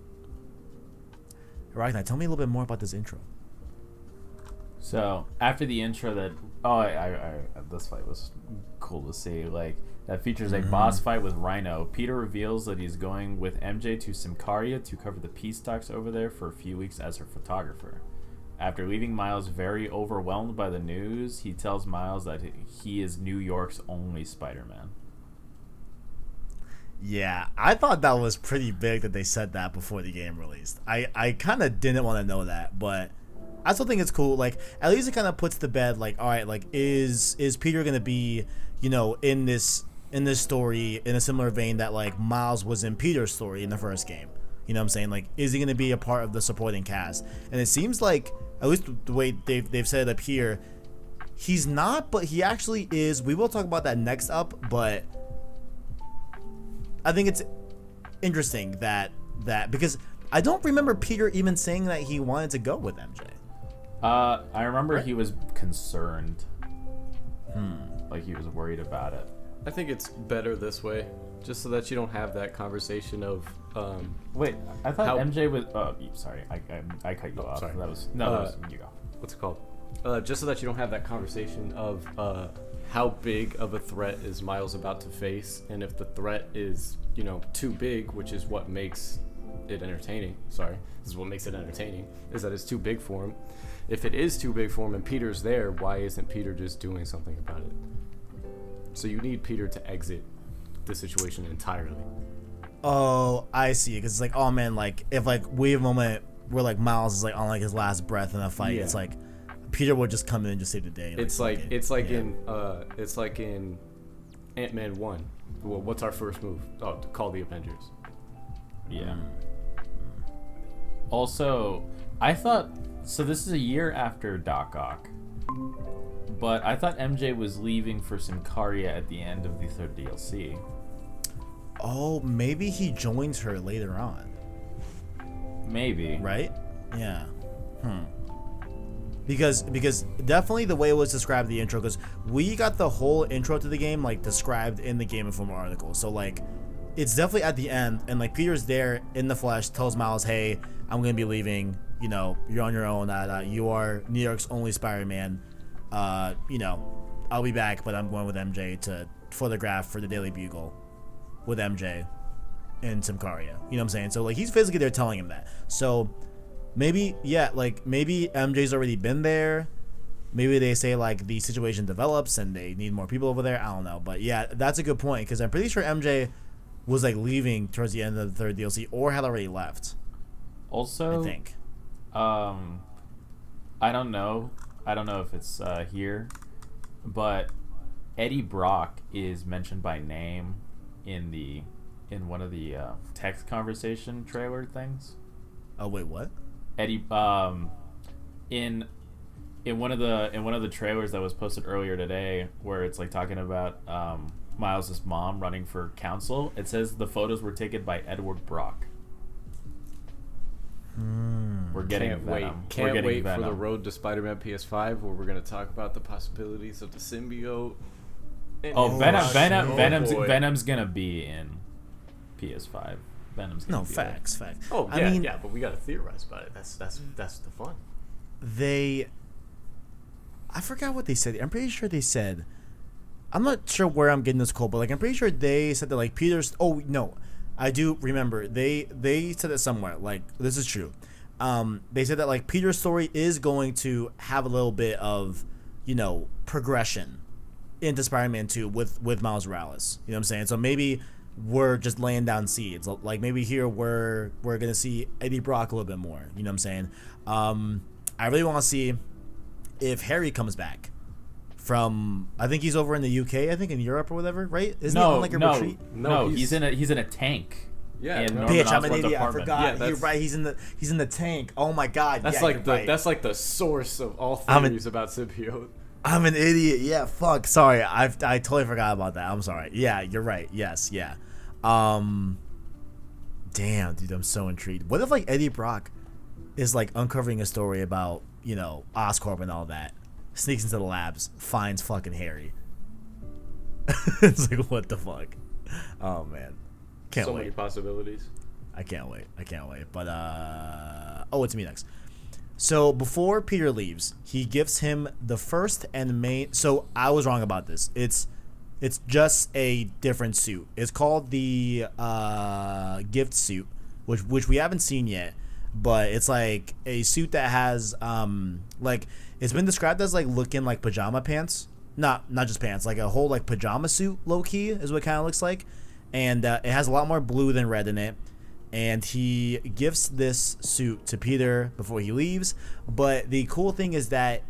ArachKnight, tell me a little bit more about this intro. So after the intro, this fight was cool to see. Like that features a boss fight with Rhino. Peter reveals that he's going with MJ to Symkaria to cover the peace talks over there for a few weeks as her photographer. After leaving Miles very overwhelmed by the news, he tells Miles that he is New York's only Spider-Man. Yeah, I thought that was pretty big that they said that before the game released. I kind of didn't want to know that, but I still think it's cool. Like, at least it kind of puts to bed, like, all right, like, is Peter gonna be, in this story in a similar vein that like Miles was in Peter's story in the first game? You know what I'm saying? Like, is he gonna be a part of the supporting cast? And it seems like, at least the way they've set it up here, he's not, but he actually is. We will talk about that next up, but I think it's interesting that because I don't remember Peter even saying that he wanted to go with MJ. I remember he was concerned. Like he was worried about it. I think it's better this way, just so that you don't have that conversation of. Wait, I thought MJ was. Sorry, I cut you off. Sorry. That was you go. What's it called? Just so that you don't have that conversation of how big of a threat is Miles about to face, and if the threat is too big, which is what makes it entertaining. Sorry, this is what makes it entertaining, is that it's too big for him. If it is too big for him and Peter's there, why isn't Peter just doing something about it? So you need Peter to exit the situation entirely. Oh, I see. Because it's like, oh man, like if like we have a moment where like Miles is like on like his last breath in a fight, it's like Peter would just come in and just save the day. It's like in Ant-Man 1. Well, what's our first move? Oh, to call the Avengers. Yeah. Also, I thought so. This is a year after Doc Ock, but I thought MJ was leaving for Symkaria at the end of the third DLC. Oh, maybe he joins her later on. Maybe. Right? Yeah. Because definitely the way it was described in the intro, because we got the whole intro to the game like described in the Game Informer article. So like, it's definitely at the end, and like Peter's there in the flesh, tells Miles, "Hey, I'm gonna be leaving. You're on your own. You are New York's only Spider-Man. I'll be back, but I'm going with MJ to photograph for the Daily Bugle with MJ in Symkaria." You know what I'm saying? So like, he's physically there telling him that. So maybe MJ's already been there. Maybe they say like the situation develops and they need more people over there. I don't know, but yeah, that's a good point, because I'm pretty sure MJ was like leaving towards the end of the third DLC or had already left. Also, I think. I don't know if it's here, but Eddie Brock is mentioned by name in one of the text conversation trailer things. Oh wait, what? Eddie in one of the trailers that was posted earlier today, where it's like talking about Miles' mom running for council, it says the photos were taken by Edward Brock. We're getting Venom. Can't wait for the road to Spider-Man PS5, where we're going to talk about the possibilities of the symbiote. Venom's gonna be in PS5. Venom's gonna be facts. Oh yeah, I mean, but we gotta theorize about it. That's the fun. I forgot what they said. I'm pretty sure they said, I'm not sure where I'm getting this quote, but like I'm pretty sure they said that like Peter's. Oh no, I do remember they said it somewhere. Like, this is true. They said that like Peter's story is going to have a little bit of progression into Spider-Man 2 with Miles Morales. You know what I'm saying? So maybe we're just laying down seeds. Like maybe here we're gonna see Eddie Brock a little bit more. You know what I'm saying? I really want to see if Harry comes back from. I think he's over in the UK. I think in Europe or whatever, right? Isn't he on like a retreat? No, he's in a tank. Yeah, in Norman Bitch, I'm an Osborn's idiot. I apartment. forgot. Yeah, You're that's- right. He's in the tank. Oh my god. That's yeah, like you're the right. that's like the source of all I'm an- theories about symbiote. I'm an idiot. Yeah, fuck. Sorry. I totally forgot about that. I'm sorry. Yeah, you're right. Yes, yeah. Damn, dude, I'm so intrigued. What if like Eddie Brock is like uncovering a story about, you know, Oscorp and all that, sneaks into the labs, finds fucking Harry. It's like, what the fuck? Oh man. Can't So wait. many possibilities. I can't wait. But oh, it's me next. So before Peter leaves, he gives him the first and main. So I was wrong about this. It's just a different suit. It's called the gift suit, which we haven't seen yet. But it's like a suit that has like it's been described as like looking like pajama pants. Not just pants, like a whole like pajama suit, low key is what it kind of looks like. And it has a lot more blue than red in it. And he gives this suit to Peter before he leaves. But the cool thing is that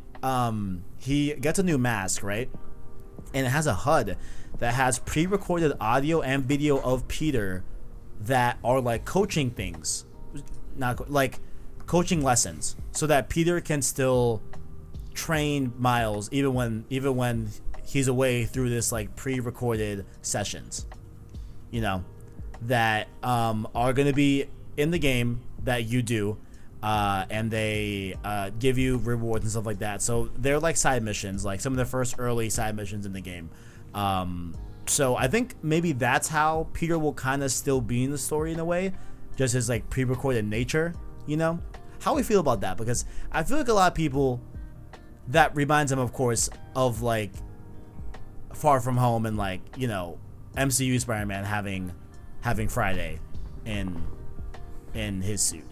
he gets a new mask, right? And it has a HUD that has pre-recorded audio and video of Peter that are like coaching things, like coaching lessons, so that Peter can still train Miles even when he's away through this like pre-recorded sessions, you know, that are going to be in the game that you do, and they give you rewards and stuff like that. So they're like side missions, like some of the first early side missions in the game. So I think maybe that's how Peter will kind of still be in the story in a way, just his like pre-recorded nature, you know? How we feel about that? Because I feel like a lot of people, that reminds them, of course, of like Far From Home and like, you know, MCU Spider-Man having Friday in his suit,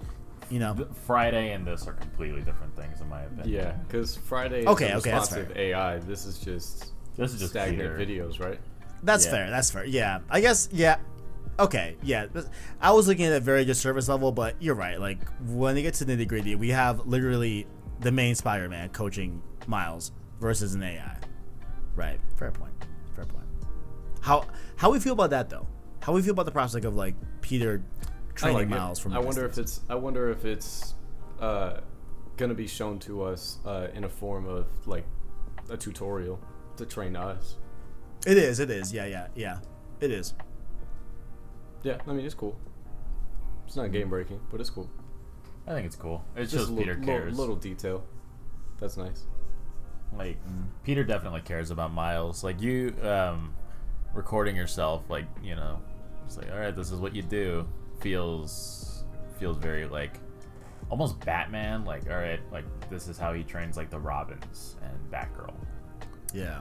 you know. Friday and this are completely different things in my opinion. Yeah, because Friday is Okay, a okay, that's responsive fair. AI. This is just stagnant Peter. videos, right? That's Yeah. fair. That's fair. Yeah, I guess. Yeah. Okay. Yeah. I was looking at a very good service level, but you're right. Like when it gets to nitty gritty, we have literally the main Spider-Man coaching Miles versus an AI. Right. Fair point. Fair point. How we feel about that though? How we feel about the prospect of like Peter training Miles from? I wonder if it's gonna be shown to us in a form of like a tutorial to train us. It is. Yeah. It is. Yeah, I mean it's cool. It's not game breaking, but it's cool. I think it's cool. It's Just just a Peter cares. little detail. That's nice. Like Peter definitely cares about Miles. Like you recording yourself, like, you know, it's like, all right, this is what you do. Feels very like almost Batman. Like, all right, like this is how he trains like the Robins and Batgirl. Yeah.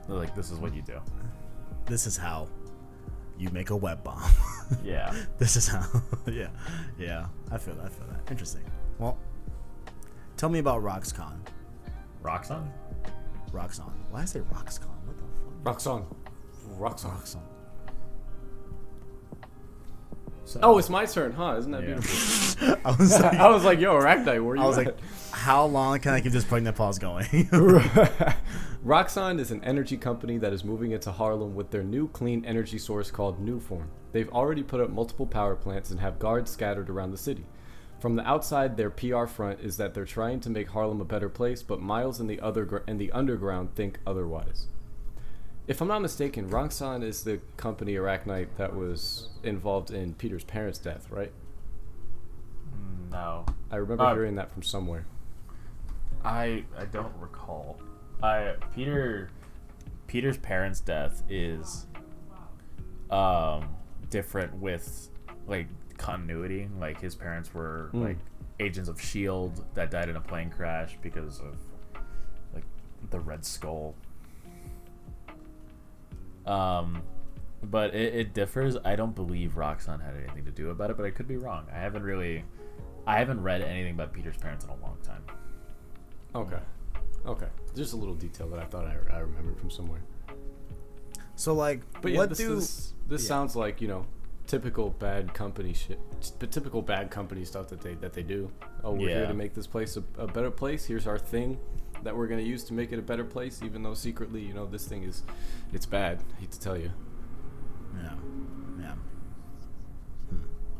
Like, this is what you do. This is how you make a web bomb. Yeah. This is how. Yeah. I feel that. Interesting. Well, tell me about RoxCon. Roxanne? Roxxon. Why did I say RoxCon? What the fuck? Roxanne. So, Oh, it's my turn, huh? Isn't that Yeah. beautiful? I was like, yo, ArachKnight, where you I was at? like, how long can I keep this pregnant pause going? Roxxon is an energy company that is moving into Harlem with their new clean energy source called Newform. They've already put up multiple power plants and have guards scattered around the city. From the outside, their PR front is that they're trying to make Harlem a better place, but Miles and the underground think otherwise. If I'm not mistaken, Roxxon is the company ArachKnight that was involved in Peter's parents' death, right? no. I remember hearing that from somewhere. I don't recall. Peter's parents' death is different with like continuity. Like his parents were like agents of SHIELD that died in a plane crash because of like the Red Skull. But it differs. I don't believe Roxxon had anything to do about it, but I could be wrong. I haven't read anything about Peter's parents in a long time. Okay. Just a little detail that I thought I remembered from somewhere. So like, But yeah, what this sounds like, you know, typical bad company shit, but typical bad company stuff that they do. Oh, we're here to make this place a better place. Here's our thing that we're gonna use to make it a better place, even though secretly, you know, this thing it's bad. I hate to tell you. Yeah.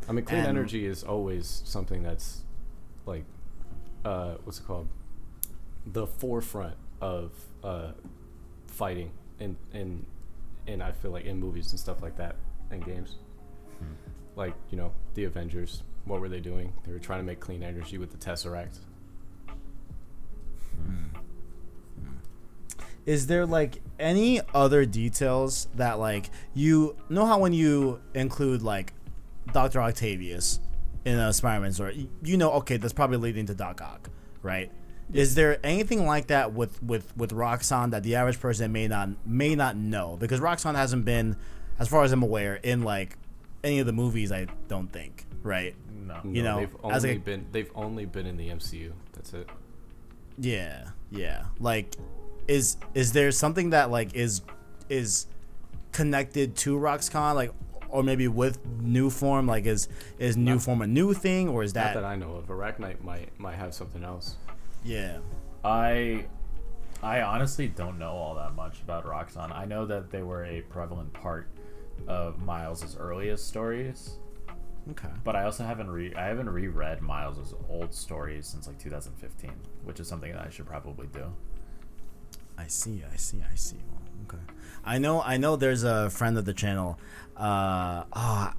I mean, clean And- energy is always something that's like, what's it called? The forefront of fighting in I feel like in movies and stuff like that, and games. Like, the Avengers, what were they doing? They were trying to make clean energy with the Tesseract. Is there like any other details that like you know how when you include like Dr. Octavius in a Spider-Man story, okay, that's probably leading to Doc Ock, right? Is there anything like that with Roxxon that the average person may not know? Because Roxxon hasn't been, as far as I'm aware, in like any of the movies. I don't think, right? No. They've only been in the MCU. That's it. Yeah. Like, is there something that like is connected to Roxxon, like, or maybe with New Form? Like, is New Form a new thing, or is Not that I know of. ArachKnight might have something else. Yeah. I honestly don't know all that much about Roxxon. I know that they were a prevalent part of Miles' earliest stories. Okay. But I also haven't reread Miles' old stories since like 2015, which is something that I should probably do. I see. Well, okay. I know. There's a friend of the channel. I've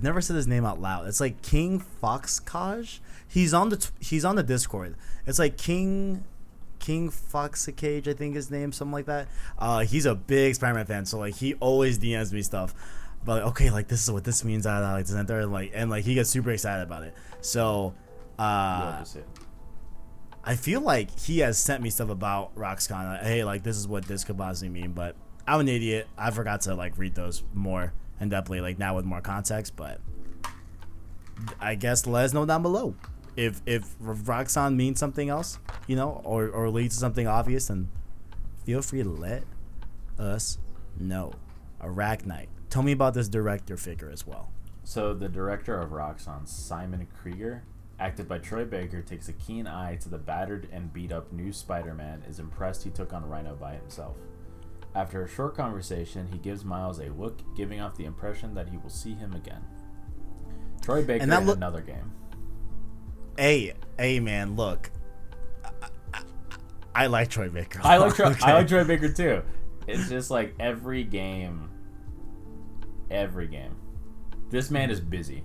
never said his name out loud. It's like King Foxcaj. He's on the Discord. It's like King Foxcage, I think his name, something like that. He's a big Spider-Man fan, so like he always DMs me stuff. But like, okay, like this is what this means. Like this and that, and he gets super excited about it. So, I feel like he has sent me stuff about Roxxon. Like, hey, like this is what this could possibly mean. But I'm an idiot. I forgot to like read those more in depthly, like now with more context. But I guess let us know down below if Roxxon means something else, or leads to something obvious. Then feel free to let us know. ArachKnight, tell me about this director figure as well. So the director of Roxxon, Simon Krieger, acted by Troy Baker, takes a keen eye to the battered and beat-up new Spider-Man, is impressed he took on Rhino by himself. After a short conversation, he gives Miles a look, giving off the impression that he will see him again. Troy Baker in another game. Hey, man, look. I like Troy Baker. I like Troy Baker too. It's just like every game. This man is busy.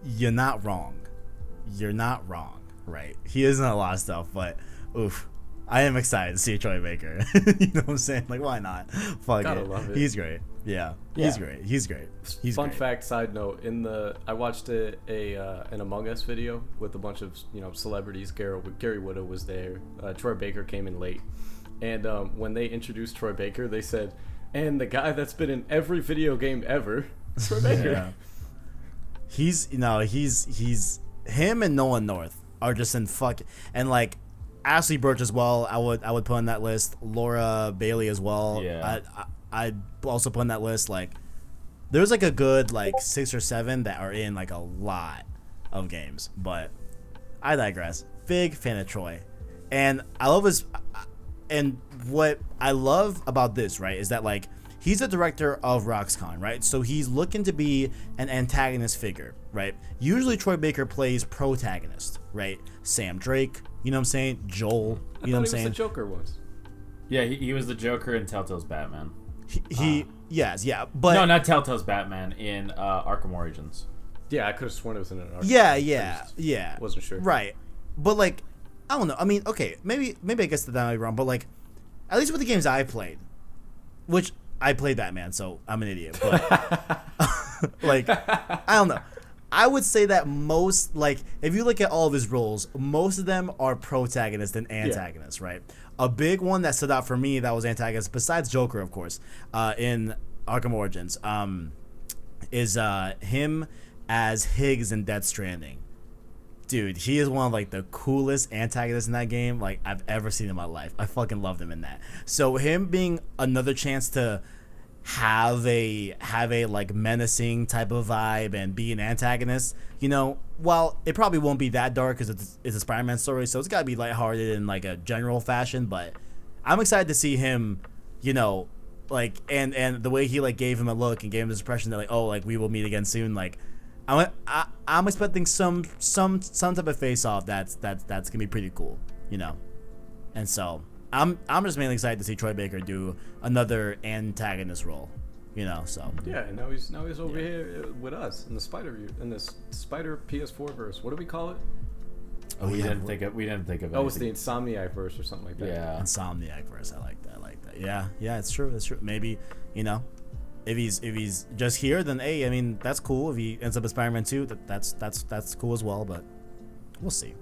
You're not wrong. You're not wrong, right? He is in a lot of stuff, but oof. I am excited to see Troy Baker. You know what I'm saying? Like, why not? Fuck Gotta it. love it. He's great. Yeah. He's great. He's Fun great. fact, side note, I watched an Among Us video with a bunch of celebrities. Gary Whitta was there. Troy Baker came in late, and when they introduced Troy Baker, they said, "And the guy that's been in every video game ever, Troy Baker." Yeah. He's him and Nolan North are just in and like Ashley Burch as well. I would put on that list. Laura Bailey as well. Yeah. I'd also put on that list. Like, there's like a good like 6 or 7 that are in like a lot of games. But I digress. Big fan of Troy, and I love his. And what I love about this, right, is that like he's the director of Roxxon, right? So he's looking to be an antagonist figure, right? Usually Troy Baker plays protagonist, right? Sam Drake, you know what I'm saying? Joel, you know what I'm saying? He was the Joker once. Yeah, he was the Joker in Telltale's Batman. Yes, yeah, but no, not Telltale's Batman, in Arkham Origins. Yeah, I could have sworn it was in an Arkham. Yeah. Wasn't sure. Right, but like, I don't know. I mean, okay, maybe I guess that might be wrong, but like, at least with the games I played, which I played Batman, so I'm an idiot. But like, I don't know. I would say that most, like, if you look at all of his roles, most of them are protagonist and antagonist, right? A big one that stood out for me that was antagonist, besides Joker, of course, in Arkham Origins, is him as Higgs in Death Stranding. Dude, he is one of like the coolest antagonists in that game like I've ever seen in my life. I fucking loved him in that. So him being another chance to have a like menacing type of vibe and be an antagonist, while it probably won't be that dark because it's a Spider-Man story, so it's got to be lighthearted in like a general fashion. But I'm excited to see him, like and the way he like gave him a look and gave him this impression that like, oh, like we will meet again soon, like I'm expecting some type of face off that's gonna be pretty cool, you know. And so I'm just mainly excited to see Troy Baker do another antagonist role, you know. So yeah, and now he's over here with us in the Spider PS4 verse. What do we call it? Oh, we didn't think of Oh, it's the Insomniac verse or something like that. Yeah, Insomniac verse. I like that. Yeah, it's true. Maybe, you know, if he's just here, then hey, I mean, that's cool. If he ends up in Spider-Man 2, that's cool as well. But we'll see.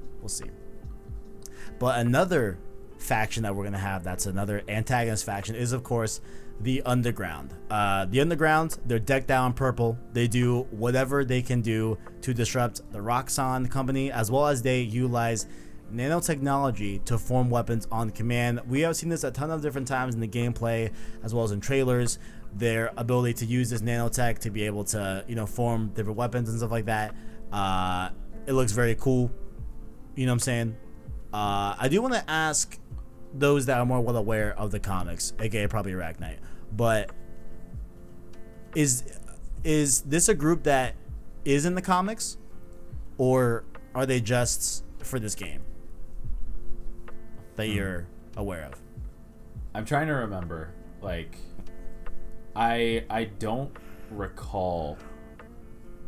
But another faction that we're gonna have, that's another antagonist faction, is of course the Underground. The Underground, they're decked out in purple. They do whatever they can do to disrupt the Roxxon company, as well as they utilize nanotechnology to form weapons on command. We have seen this a ton of different times in the gameplay, as well as in trailers. Their ability to use this nanotech to be able to, you know, form different weapons and stuff like that. It looks very cool. You know what I'm saying? I do want to ask those that are more well aware of the comics, aka probably ArachKnight, but is this a group that is in the comics, or are they just for this game that you're aware of? I'm trying to remember. Like, I don't recall.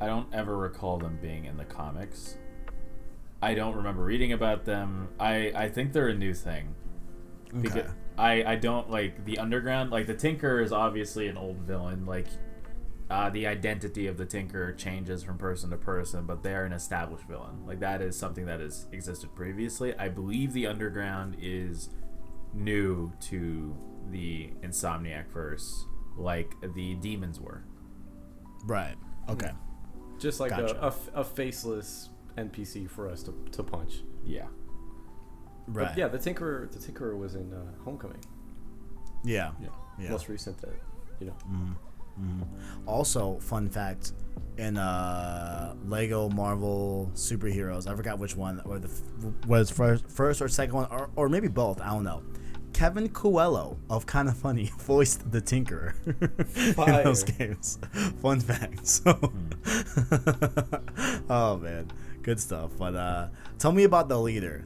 I don't ever recall them being in the comics. I don't remember reading about them. I think they're a new thing. Because Okay. I don't like the Underground. Like, the Tinker is obviously an old villain. Like, the identity of the Tinker changes from person to person, but they're an established villain. Like, that is something that has existed previously. I believe the Underground is new to the Insomniac verse, like the demons were. Right. Okay. Just like Gotcha. a faceless NPC for us to punch. Yeah. Right. But yeah, the Tinkerer was in Homecoming. Yeah. Yeah. Most recent, you know. Also, fun fact, in Lego Marvel Superheroes, I forgot which one, or was first or second one, or maybe both, I don't know. Kevin Coelho of Kinda Funny voiced the Tinkerer in those games. Fun fact. So, oh man, good stuff. But tell me about the leader.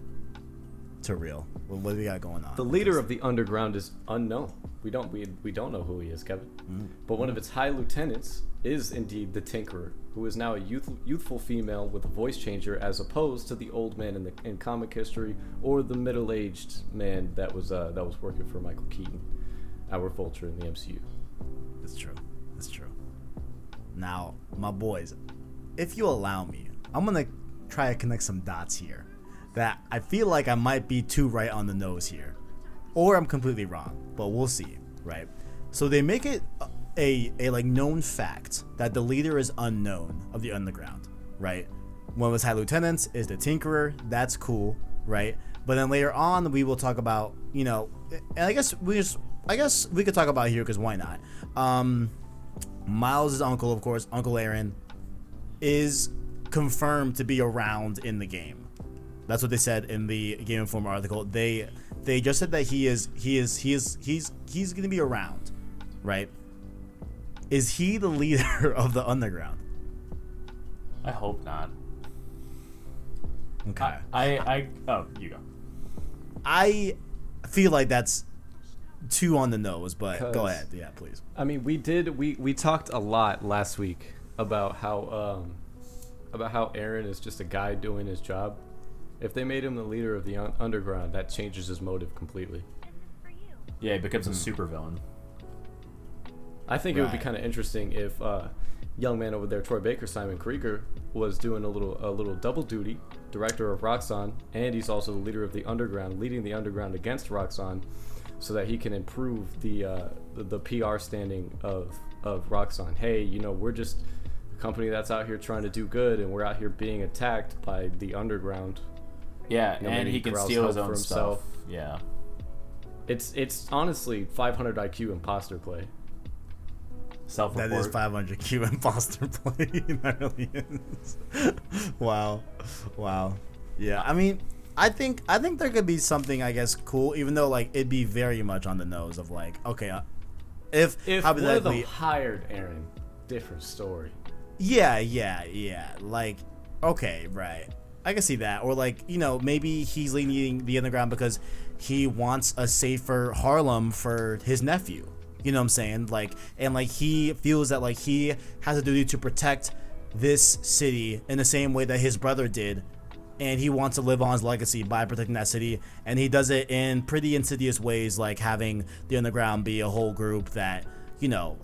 To real, what do we got going on? The leader of the Underground is unknown. We don't know who he is, Kevin. But one of its high lieutenants is indeed the Tinkerer, who is now a youthful female with a voice changer, as opposed to the old man in comic history, or the middle-aged man that was working for Michael Keaton, our Vulture in the MCU. That's true. Now, my boys, if you allow me, I'm gonna try to connect some dots here that I feel like I might be too right on the nose here, or I'm completely wrong, but we'll see, right? So they make it a like known fact that the leader is unknown of the Underground, right? One of his high lieutenants is the Tinkerer. That's cool, right? But then later on, we will talk about, you know, and I guess we could talk about it here, because why not? Miles' uncle, of course, Uncle Aaron, is confirmed to be around in the game. That's what they said in the Game Informer article. They just said that he's gonna be around, right? Is he the leader of the Underground? I hope not. Okay. Oh, you go. I feel like that's too on the nose, but go 'Cause- ahead. Yeah, please. I mean, we talked a lot last week about how Aaron is just a guy doing his job. If they made him the leader of the Underground, that changes his motive completely. Yeah, he becomes a supervillain. I think it would be Right. kind of interesting if young man over there, Troy Baker, Simon Krieger, was doing a little double duty, director of Roxxon, and he's also the leader of the Underground, leading the Underground against Roxxon, so that he can improve the PR standing of Roxxon. Hey, you know, we're just a company that's out here trying to do good, and we're out here being attacked by the Underground. Yeah, You know, and maybe he can growls steal his help own for stuff. himself. Yeah. It's honestly 500 IQ imposter play. Self-report. That is 500 Q imposter play. That really is. Wow. Yeah, I mean, I think there could be something, I guess, cool, even though like it'd be very much on the nose of like, okay, if If one of them hypothetically, hired Aaron, different story. Yeah. Like, okay, right. I can see that. Or like, maybe he's leading the underground because he wants a safer Harlem for his nephew. You know what I'm saying? Like, and like he feels that like he has a duty to protect this city in the same way that his brother did, and he wants to live on his legacy by protecting that city, and he does it in pretty insidious ways, like having the underground be a whole group that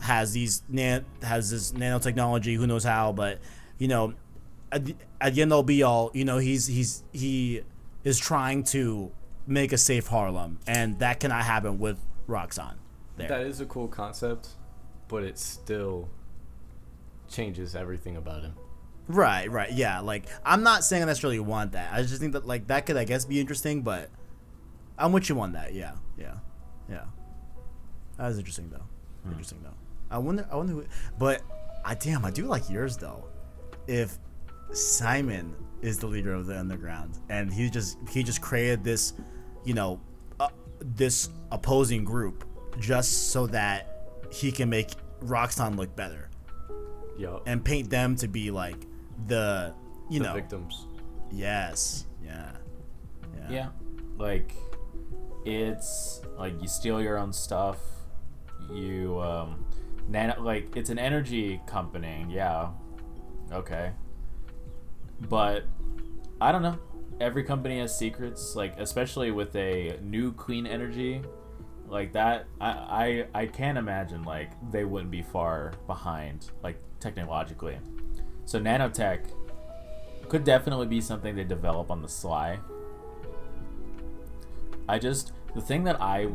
has this nanotechnology, who knows how, but at the end all be all, he is trying to make a safe Harlem, and that cannot happen with Roxanne there. That is a cool concept, but it still changes everything about him. Right, yeah. Like, I'm not saying I necessarily want that. I just think that like that could, I guess, be interesting, but I'm with you on that. Yeah. That is interesting though. I wonder who, but I do like yours though. If Simon is the leader of the underground and he just created this, this opposing group just so that he can make Roxanne look better. Yup. And paint them to be like the victims. Yes. Yeah. Like, it's like you steal your own stuff. You like, it's an energy company. Yeah. Okay. But I don't know. Every company has secrets, like especially with a new clean energy like that. I can't imagine like they wouldn't be far behind, like technologically. So nanotech could definitely be something they develop on the sly. The thing that I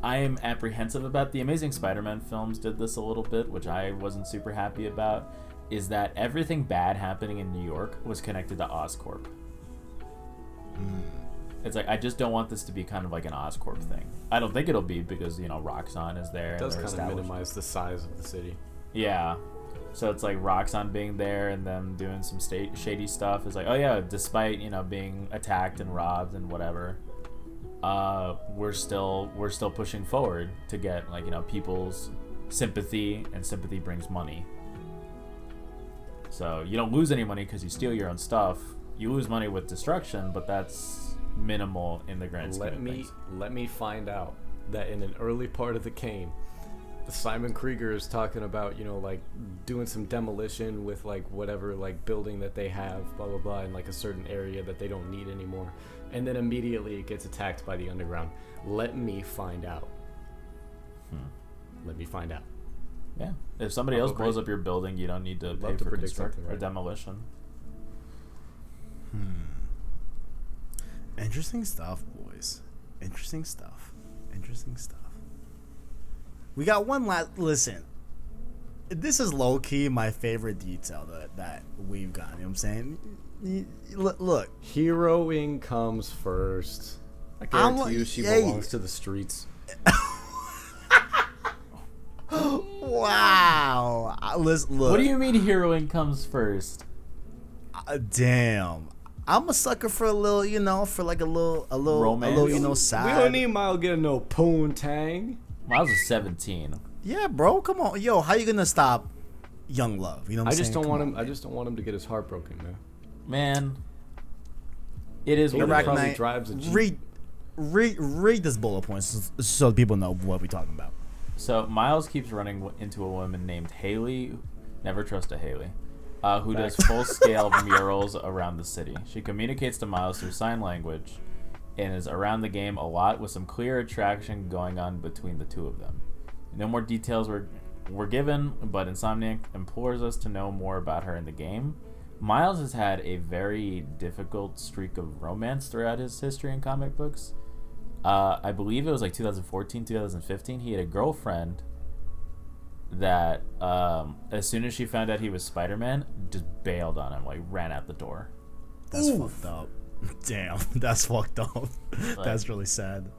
am apprehensive about, the Amazing Spider-Man films did this a little bit, which I wasn't super happy about, is that everything bad happening in New York was connected to Oscorp. It's like, I just don't want this to be kind of like an Oscorp thing. I don't think it'll be, because Roxanne is there. It does kind of minimize the size of the city. Yeah. So it's like Roxanne being there and them doing some shady stuff is like, oh yeah, despite being attacked and robbed and whatever, we're still pushing forward to get people's sympathy, and sympathy brings money. So you don't lose any money because you steal your own stuff. You lose money with destruction, but that's minimal in the grand scheme of things. Let me find out that in an early part of the game, Simon Krieger is talking about, like doing some demolition with like whatever like building that they have, blah blah blah, in like a certain area that they don't need anymore, and then immediately it gets attacked by the underground. Let me find out. Let me find out. Yeah, if somebody else blows up your building, you don't need to pay for construction or demolition. Interesting stuff, boys. Interesting stuff. We got one last. Listen, this is low key my favorite detail that we've got. You know what I'm saying? Look, heroing comes first. I guarantee you, she belongs to the streets. Wow. Look. What do you mean heroing comes first? Damn. I'm a sucker for a little, for like a little romance. Side. We don't need Miles getting no poontang. Miles is 17. Yeah, bro. Come on, yo. How you gonna stop young love? You know what I'm saying? I just don't want him to get his heart broken, man. Man, it is what ArachKnight, drives a Jeep. Read this bullet points so people know what we're talking about. So Miles keeps running into a woman named Haley. Never trust a Haley. Who does full-scale murals around the city. She communicates to Miles through sign language and is around the game a lot, with some clear attraction going on between the two of them. No more details were given, but Insomniac implores us to know more about her in the game. Miles has had a very difficult streak of romance throughout his history in comic books. I believe it was like 2014, 2015. He had a girlfriend that as soon as she found out he was Spider-Man, just bailed on him, like ran out the door. That's fucked up. Damn, that's fucked up. That's really sad.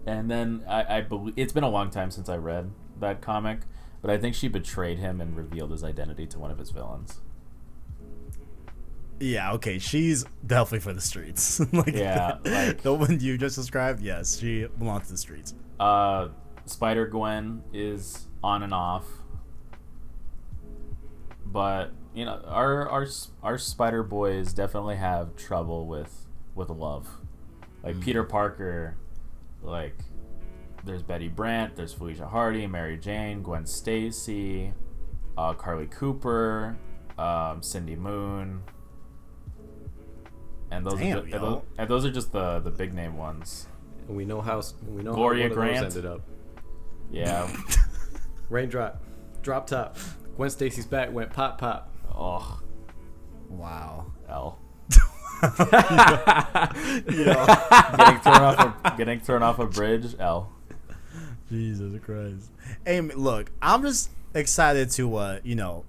And then I believe it's been a long time since I read that comic, but I think she betrayed him and revealed his identity to one of his villains. Yeah, okay, she's definitely for the streets. The one you just described, yes, she belongs to the streets. Spider-Gwen is on and off, but you know, our Spider Boys definitely have trouble with love. Like Peter Parker, like there's Betty Brant, there's Felicia Hardy, Mary Jane, Gwen Stacy, Carly Cooper, Cindy Moon, and those are just the big name ones. And we know how Gloria how Grant ended up. Yeah. Raindrop, drop top. Gwen Stacy's back went pop pop. Oh, Wow. L. Yeah. Getting thrown off a bridge. L. Jesus Christ. Hey, look, I'm just excited to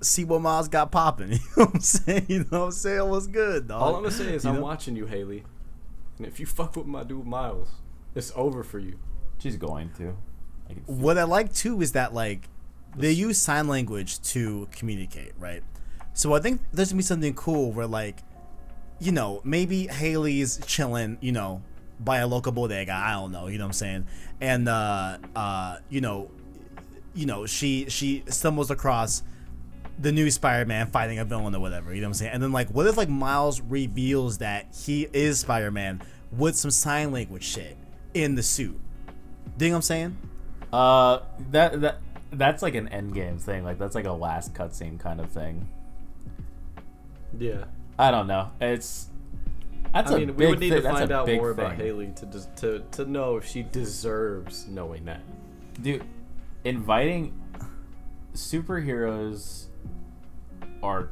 see what Miles got popping. You know what I'm saying? You know what I'm saying? What's good, dog? All I'm gonna say is I'm watching you, Haley. And if you fuck with my dude Miles, it's over for you. She's going to. What I like too is that like they use sign language to communicate, right? So I think there's gonna be something cool where like, maybe Haley's chilling, by a local bodega. I don't know, you know what I'm saying? And she stumbles across the new Spider-Man fighting a villain or whatever, you know what I'm saying? And then like, what if like Miles reveals that he is Spider-Man with some sign language shit in the suit? Do you know what I'm saying? That's like an endgame thing. Like that's like a last cutscene kind of thing. Yeah. I don't know. We would need to find out more thing. about Haley to know if she deserves knowing that. Dude, inviting superheroes are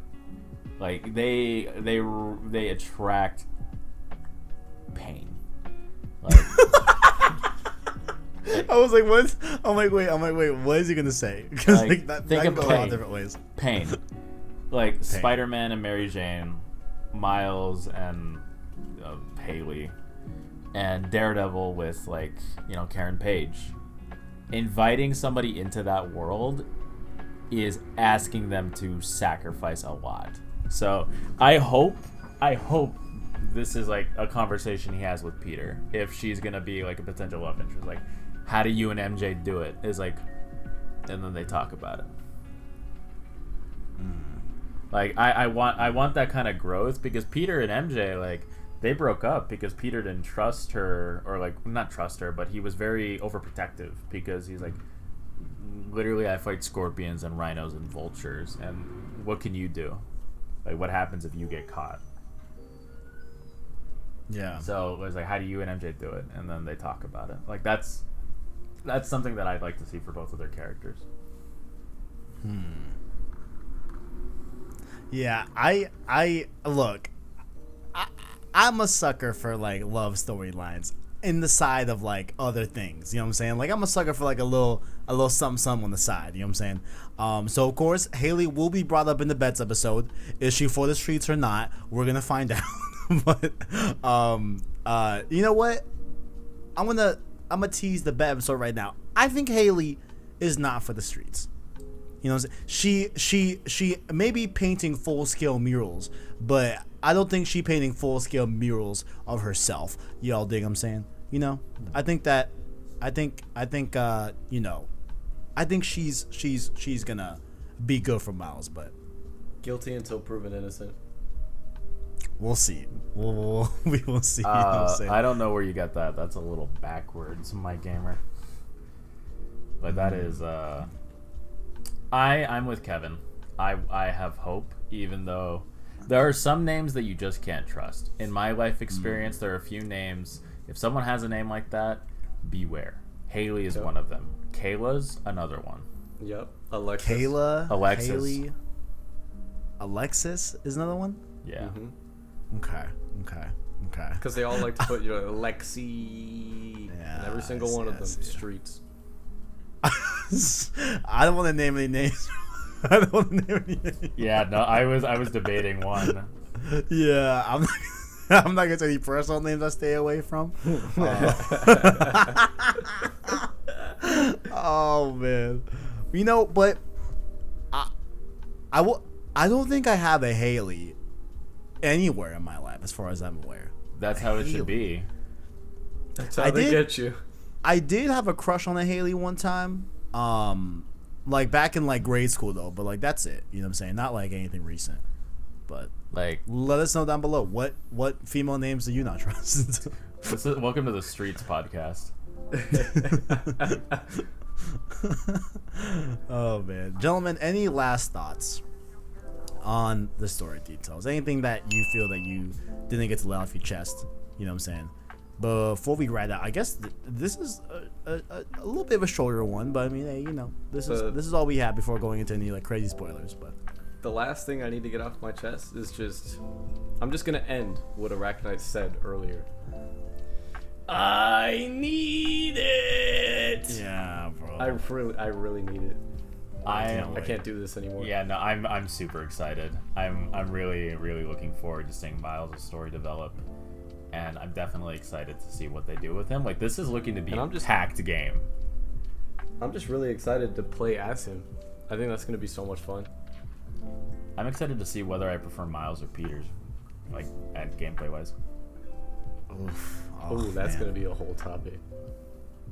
like they attract pain. Like, I was like, what? I'm like, wait, what is he gonna say? Because like, that think can of go a lot of different ways. Pain. Like Spider-Man and Mary Jane, Miles and Haley, and Daredevil with like Karen Page. Inviting somebody into that world is asking them to sacrifice a lot. So I hope this is like a conversation he has with Peter. If she's gonna be like a potential love interest, like how do you and MJ do it? Is like, and then they talk about it. Like I want that kind of growth, because Peter and MJ, like, they broke up because Peter didn't trust her, or like not trust her, but he was very overprotective because he's like, literally I fight scorpions and rhinos and vultures, and what can you do? Like what happens if you get caught? Yeah. So it was like, how do you and MJ do it? And then they talk about it. Like that's something that I'd like to see for both of their characters. Yeah, I'm a sucker for like love storylines in the side of like other things. You know what I'm saying? Like I'm a sucker for like a little something on the side. You know what I'm saying? So of course Haley will be brought up in the Bets episode. Is she for the streets or not? We're gonna find out. But you know what? I'm gonna tease the Bet episode right now. I think Haley is not for the streets. You know what I'm saying? She may be painting full-scale murals, but I don't think she's painting full-scale murals of herself. Y'all dig what I'm saying? I think she's gonna be good for Miles, but Guilty until proven innocent. We'll see. We will see. You know what I'm saying? I don't know where you got that. That's a little backwards, my gamer. But that is I'm with Kevin. I have hope, even though there are some names that you just can't trust. In my life experience, there are a few names. If someone has a name like that, beware. Haley is one of them. Kayla's another one. Yep. Alexis. Alexis. Haley. Alexis is another one? Yeah. Mm-hmm. Okay. Because they all like to put Lexi in every single one of them. Streets. I don't want to name any names. Yeah, no, I was debating one. Yeah, I'm not gonna say any personal names I stay away from. Oh man, but I don't think I have a Haley anywhere in my life, as far as I'm aware. That's how it should be. That's how they get you. I did have a crush on a Haley one time. like back in like grade school though. But like that's it. You know what I'm saying? Not like anything recent. But Like, let us know down below what female names do you not trust? welcome to the Streets podcast. Oh man, gentlemen, any last thoughts on the story details? Anything that you feel that you didn't get to let off your chest? You know what I'm saying? Before we write out, I guess this is a little bit of a shorter one, but I mean, hey, you know, this is all we have before going into any like crazy spoilers. But The last thing I need to get off my chest is I'm just gonna end what ArachKnight said earlier. I need it. yeah, bro, I really need it. I I can't do this anymore. Yeah, no, I'm super excited. I'm really looking forward to seeing Miles' story develop, and I'm definitely excited to see what they do with him. Like, this is looking to be a packed game. I'm just really excited to play as him. I think that's gonna be so much fun. I'm excited to see whether I prefer Miles or Peter's, like, at gameplay wise. Oh, that's gonna be a whole topic.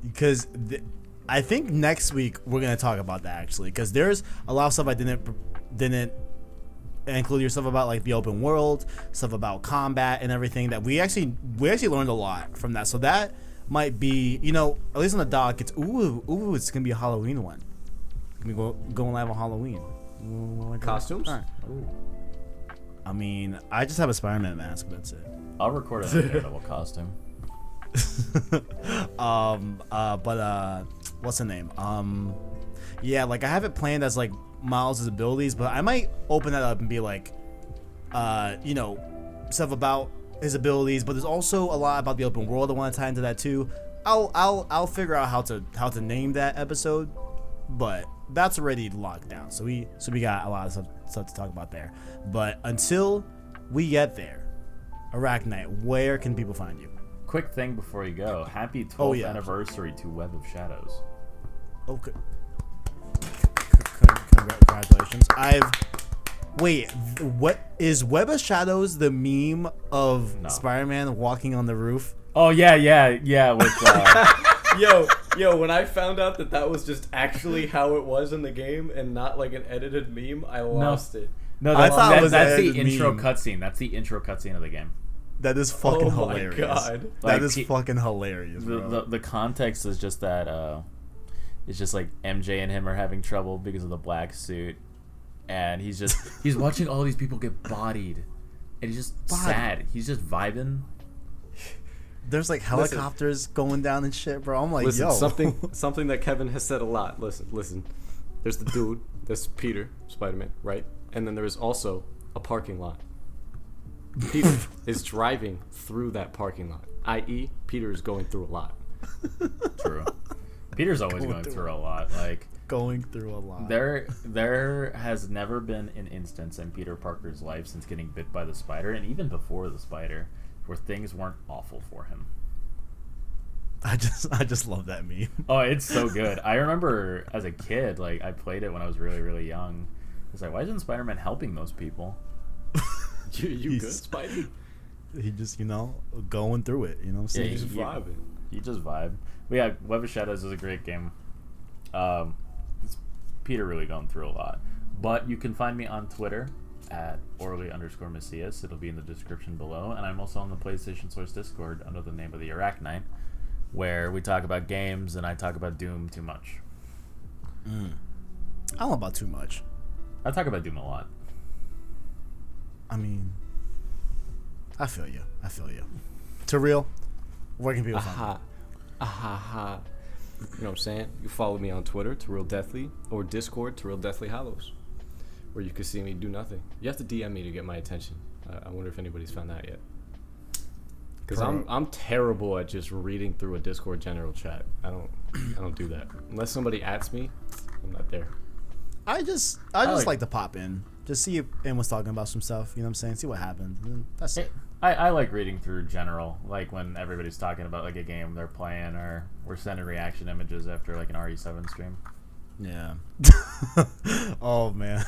Because I think next week we're gonna talk about that actually, because there's a lot of stuff I didn't include, your stuff about like the open world, stuff about combat and everything that we actually learned a lot from that. So that might be, you know, at least on the dock, it's it's gonna be a Halloween one. It's gonna be going live on Halloween. Costumes? Right. I mean, I just have a Spider-Man mask, but that's it. I'll record a Daredevil costume. But what's the name? Yeah, like I have it planned as like Miles' abilities, but I might open that up and be like, you know, stuff about his abilities, but there's also a lot about the open world I want to tie into that too. I'll figure out how to name that episode, but that's already locked down. So we got a lot of stuff to talk about there. But until we get there, ArachKnight, where can people find you? Quick thing before you go. Happy 12th anniversary to Web of Shadows. Okay. Congratulations. What is Web of Shadows the meme of Spider-Man walking on the roof? Oh yeah. With Yo, when I found out that was just actually how it was in the game and not like an edited meme, I lost it. No, I thought that's the intro cutscene. That's the intro cutscene of the game. That is fucking hilarious. Oh my god. That is fucking hilarious, bro. The context is just that it's just like MJ and him are having trouble because of the black suit, and he's watching all these people get bodied, and he's just sad. He's just vibing. There's like helicopters going down and shit, bro. I'm like, listen, yo. something that Kevin has said a lot. Listen. There's the dude, that's Peter, Spider-Man, right? And then there is also a parking lot. Peter is driving through that parking lot, i.e., Peter is going through a lot. True. Peter's always going through a lot. Like, going through a lot. There has never been an instance in Peter Parker's life since getting bit by the spider, and even before the spider, where things weren't awful for him. I just love that meme. Oh, it's so good. I remember as a kid, like, I played it when I was really, really young. I was like, why isn't Spider-Man helping those people? You good, Spidey? He just, you know, going through it. You know what I'm saying? He's vibing. He just vibe. But yeah, Web of Shadows is a great game. It's Peter really going through a lot. But you can find me on Twitter at Orly_Messias. It'll be in the description below. And I'm also on the PlayStation Source Discord under the name of the ArachKnight, where we talk about games and I talk about Doom too much. I don't know about too much. I talk about Doom a lot. I mean, I feel you. To real, where can people find you? You know what I'm saying? You follow me on Twitter, To Real Deathly, or Discord, To Real Deathly Hallows, where you can see me do nothing. You have to DM me to get my attention. I wonder if anybody's found that yet. Because I'm terrible at just reading through a Discord general chat. I don't do that unless somebody asks me. I'm not there. I just like to pop in, just see if anyone's talking about some stuff. You know what I'm saying? See what happens. And that's it. I like reading through general, like when everybody's talking about like a game they're playing, or we're sending reaction images after like an RE7 stream. Yeah. Oh man,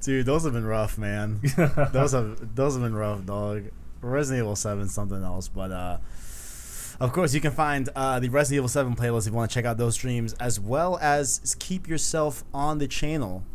dude, those have been rough, man. those have been rough, dog. Resident Evil 7 something else, but Of course, you can find the Resident Evil 7 playlist if you want to check out those streams, as well as keep yourself on the channel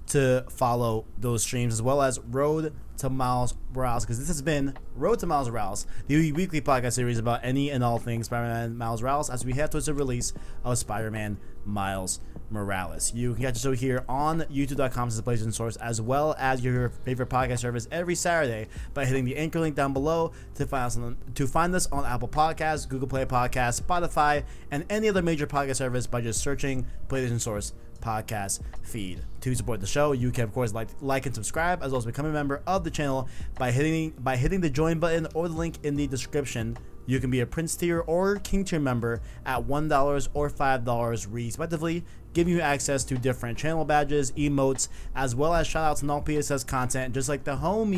to follow those streams, as well as Road to Miles Morales, because this has been Road to Miles Morales, the weekly podcast series about any and all things Spider-Man Miles Morales, as we head towards the release of Spider-Man Miles Morales. You can catch the show here on youtube.com/PlayStation Source, as well as your favorite podcast service every Saturday by hitting the anchor link down below to find us on Apple Podcasts, Google Play Podcasts, Spotify, and any other major podcast service by just searching PlayStation Source podcast feed. To support the show, you can of course like and subscribe, as well as become a member of the channel by hitting the join button or the link in the description. You can be a Prince tier or King tier member at $1 or $5 respectively, giving you access to different channel badges, emotes, as well as shoutouts and all PSS content, just like the homies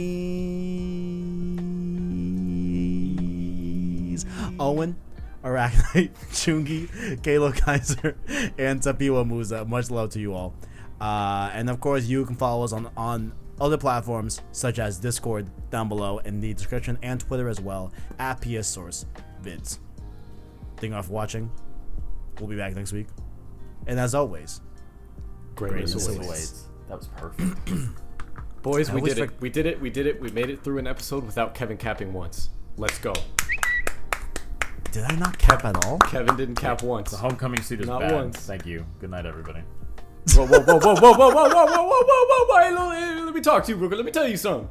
Owen, ArachKnight, Chungi, Kalo Kaiser, and Tapiwa Musa. Much love to you all. And of course, you can follow us on other platforms such as Discord down below in the description, and Twitter as well at PS Source Vids. Thank you all for watching. We'll be back next week. And as always, Greatness Greatness awaits. awaits. That was perfect. Boys, I we always did it. We did it. We did it. We made it through an episode without Kevin capping once. Let's go. did I not cap at all? Kevin didn't cap once. The homecoming suit is Not bad. once. Thank you. Good night, everybody. Whoa, whoa, whoa, whoa, whoa, whoa, whoa, whoa, whoa, whoa, whoa, whoa, whoa, hey, let me talk to you, Brooklyn. Let me tell you something.